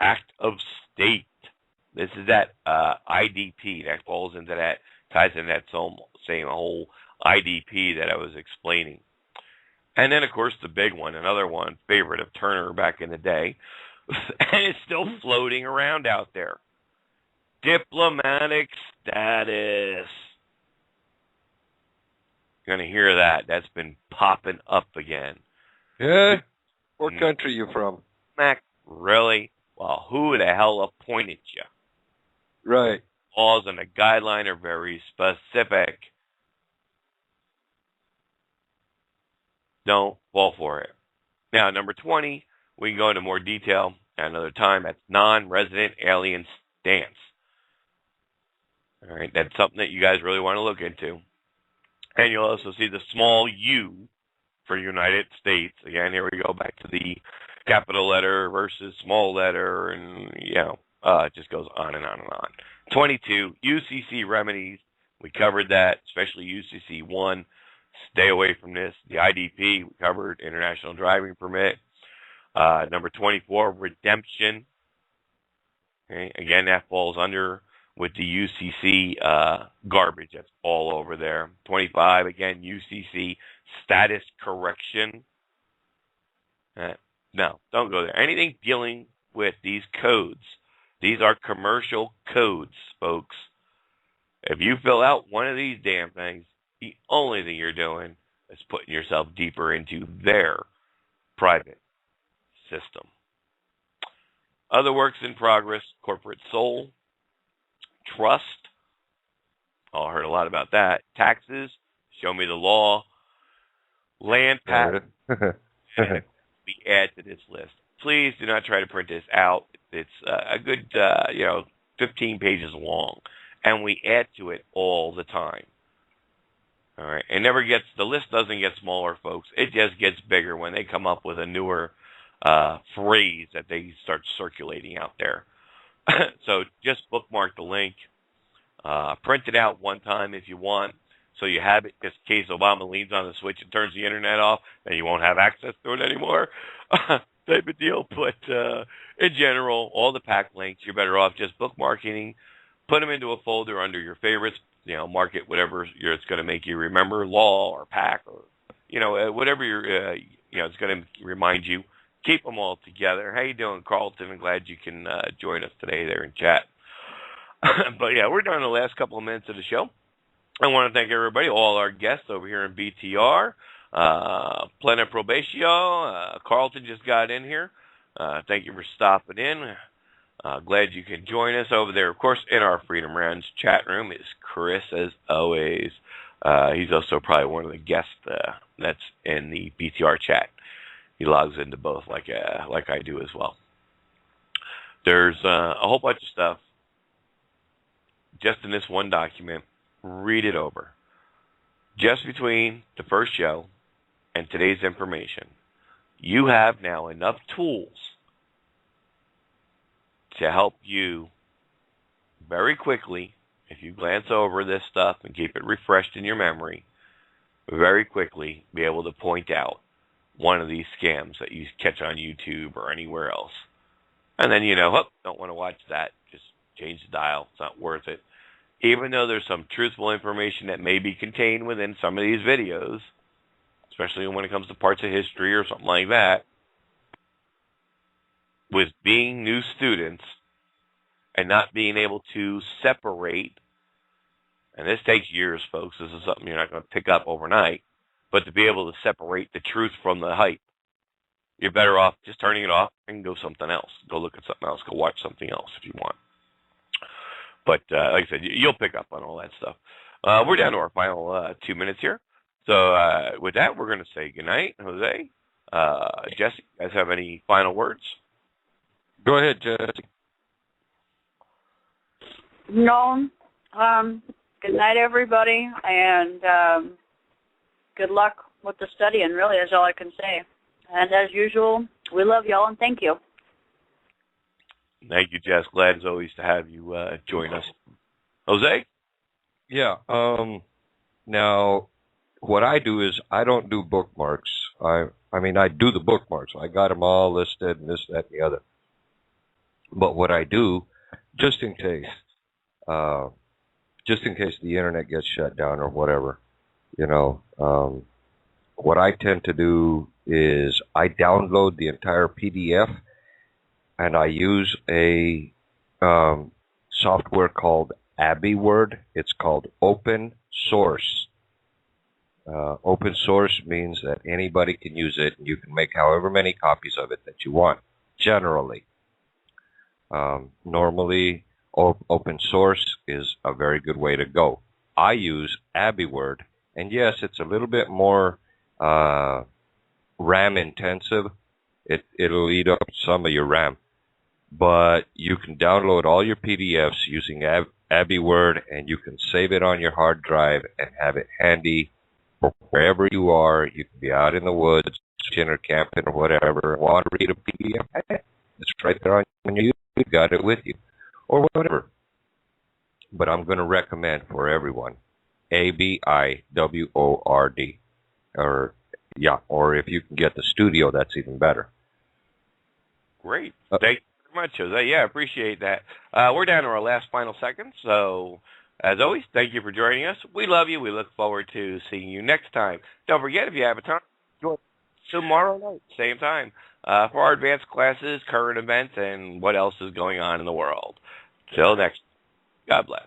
Act of State. This is that IDP that falls into that, ties in that same whole IDP that I was explaining. And then, of course, the big one, another one, favorite of Turner back in the day, and it's still floating around out there. Diplomatic status. You're going to hear that. That's been popping up again. Yeah? What country you from? Mac, really? Well, who the hell appointed you? Right. Laws and the guideline are very specific. Don't fall for it. Now, number 20, we can go into more detail at another time. That's non-resident alien stance. All right, that's something that you guys really want to look into. And you'll also see the small u for United States. Again, here we go back to the capital letter versus small letter, and, it just goes on and on and on. 22, UCC remedies. We covered that, especially UCC 1. Stay away from this. The IDP, we covered international driving permit. Number 24, redemption. Okay. Again, that falls under with the UCC garbage. That's all over there. 25, again, UCC status correction. No, don't go there. Anything dealing with these codes. These are commercial codes, folks. If you fill out one of these damn things, the only thing you're doing is putting yourself deeper into their private system. Other works in progress, corporate soul, trust. Oh, I heard a lot about that. Taxes, show me the law, land patent. We add to this list. Please do not try to print this out. It's a good, 15 pages long, and we add to it all the time. All right, the list doesn't get smaller, folks. It just gets bigger when they come up with a newer phrase that they start circulating out there. So just bookmark the link, print it out one time if you want, so you have it just in case Obama leans on the switch and turns the internet off, then you won't have access to it anymore. Type of deal. But in general, all the packed links, you're better off just bookmarking, put them into a folder under your favorites. Mark it whatever it's going to make you remember, law or PAC or, whatever it's going to remind you. Keep them all together. How you doing, Carlton? I'm glad you can join us today there in chat. But yeah, we're down to the last couple of minutes of the show. I want to thank everybody, all our guests over here in BTR. Plena Probatio. Carlton just got in here. Thank you for stopping in. Glad you can join us over there. Of course, in our Freedom Rounds chat room is Chris, as always. He's also probably one of the guests that's in the BTR chat. He logs into both like I do as well. There's a whole bunch of stuff just in this one document. Read it over. Just between the first show and today's information, you have now enough tools to help you very quickly, if you glance over this stuff and keep it refreshed in your memory, very quickly be able to point out one of these scams that you catch on YouTube or anywhere else. And then don't want to watch that. Just change the dial. It's not worth it. Even though there's some truthful information that may be contained within some of these videos, especially when it comes to parts of history or something like that, with being new students and not being able to separate, and this takes years, folks. This is something you're not going to pick up overnight, but to be able to separate the truth from the hype, you're better off just turning it off and go something else. Go look at something else. Go watch something else if you want. But like I said, you'll pick up on all that stuff. We're down to our final 2 minutes here. So with that, we're going to say goodnight, Jose. Jesse, you guys have any final words? Go ahead, Jesse. No. Good night, everybody, and good luck with the study, and really, that's all I can say. And as usual, we love y'all, and thank you. Thank you, Jess. Glad as always to have you join us. Jose? Yeah. Now, what I do is I don't do bookmarks. I do the bookmarks. I got them all listed and this, that, and the other. But what I do, just in case the internet gets shut down or whatever, what I tend to do is I download the entire PDF, and I use a software called AbiWord. It's called open source. Open source means that anybody can use it, and you can make however many copies of it that you want, generally. Normally, open source is a very good way to go. I use AbiWord, and yes, it's a little bit more RAM intensive. It'll eat up some of your RAM. But you can download all your PDFs using AbiWord, and you can save it on your hard drive and have it handy for wherever you are. You can be out in the woods, or camping, or whatever, and want to read a PDF. It's right there on you. You've got it with you, or whatever. But I'm going to recommend for everyone AbiWord, or if you can get the studio, that's even better. Great. Thank you very much, Jose. Yeah, appreciate that. We're down to our last final seconds, so as always, thank you for joining us. We love you. We look forward to seeing you next time. Don't forget, if you have a time, join tomorrow night, same time, for our advanced classes, current events, and what else is going on in the world. Till next, God bless.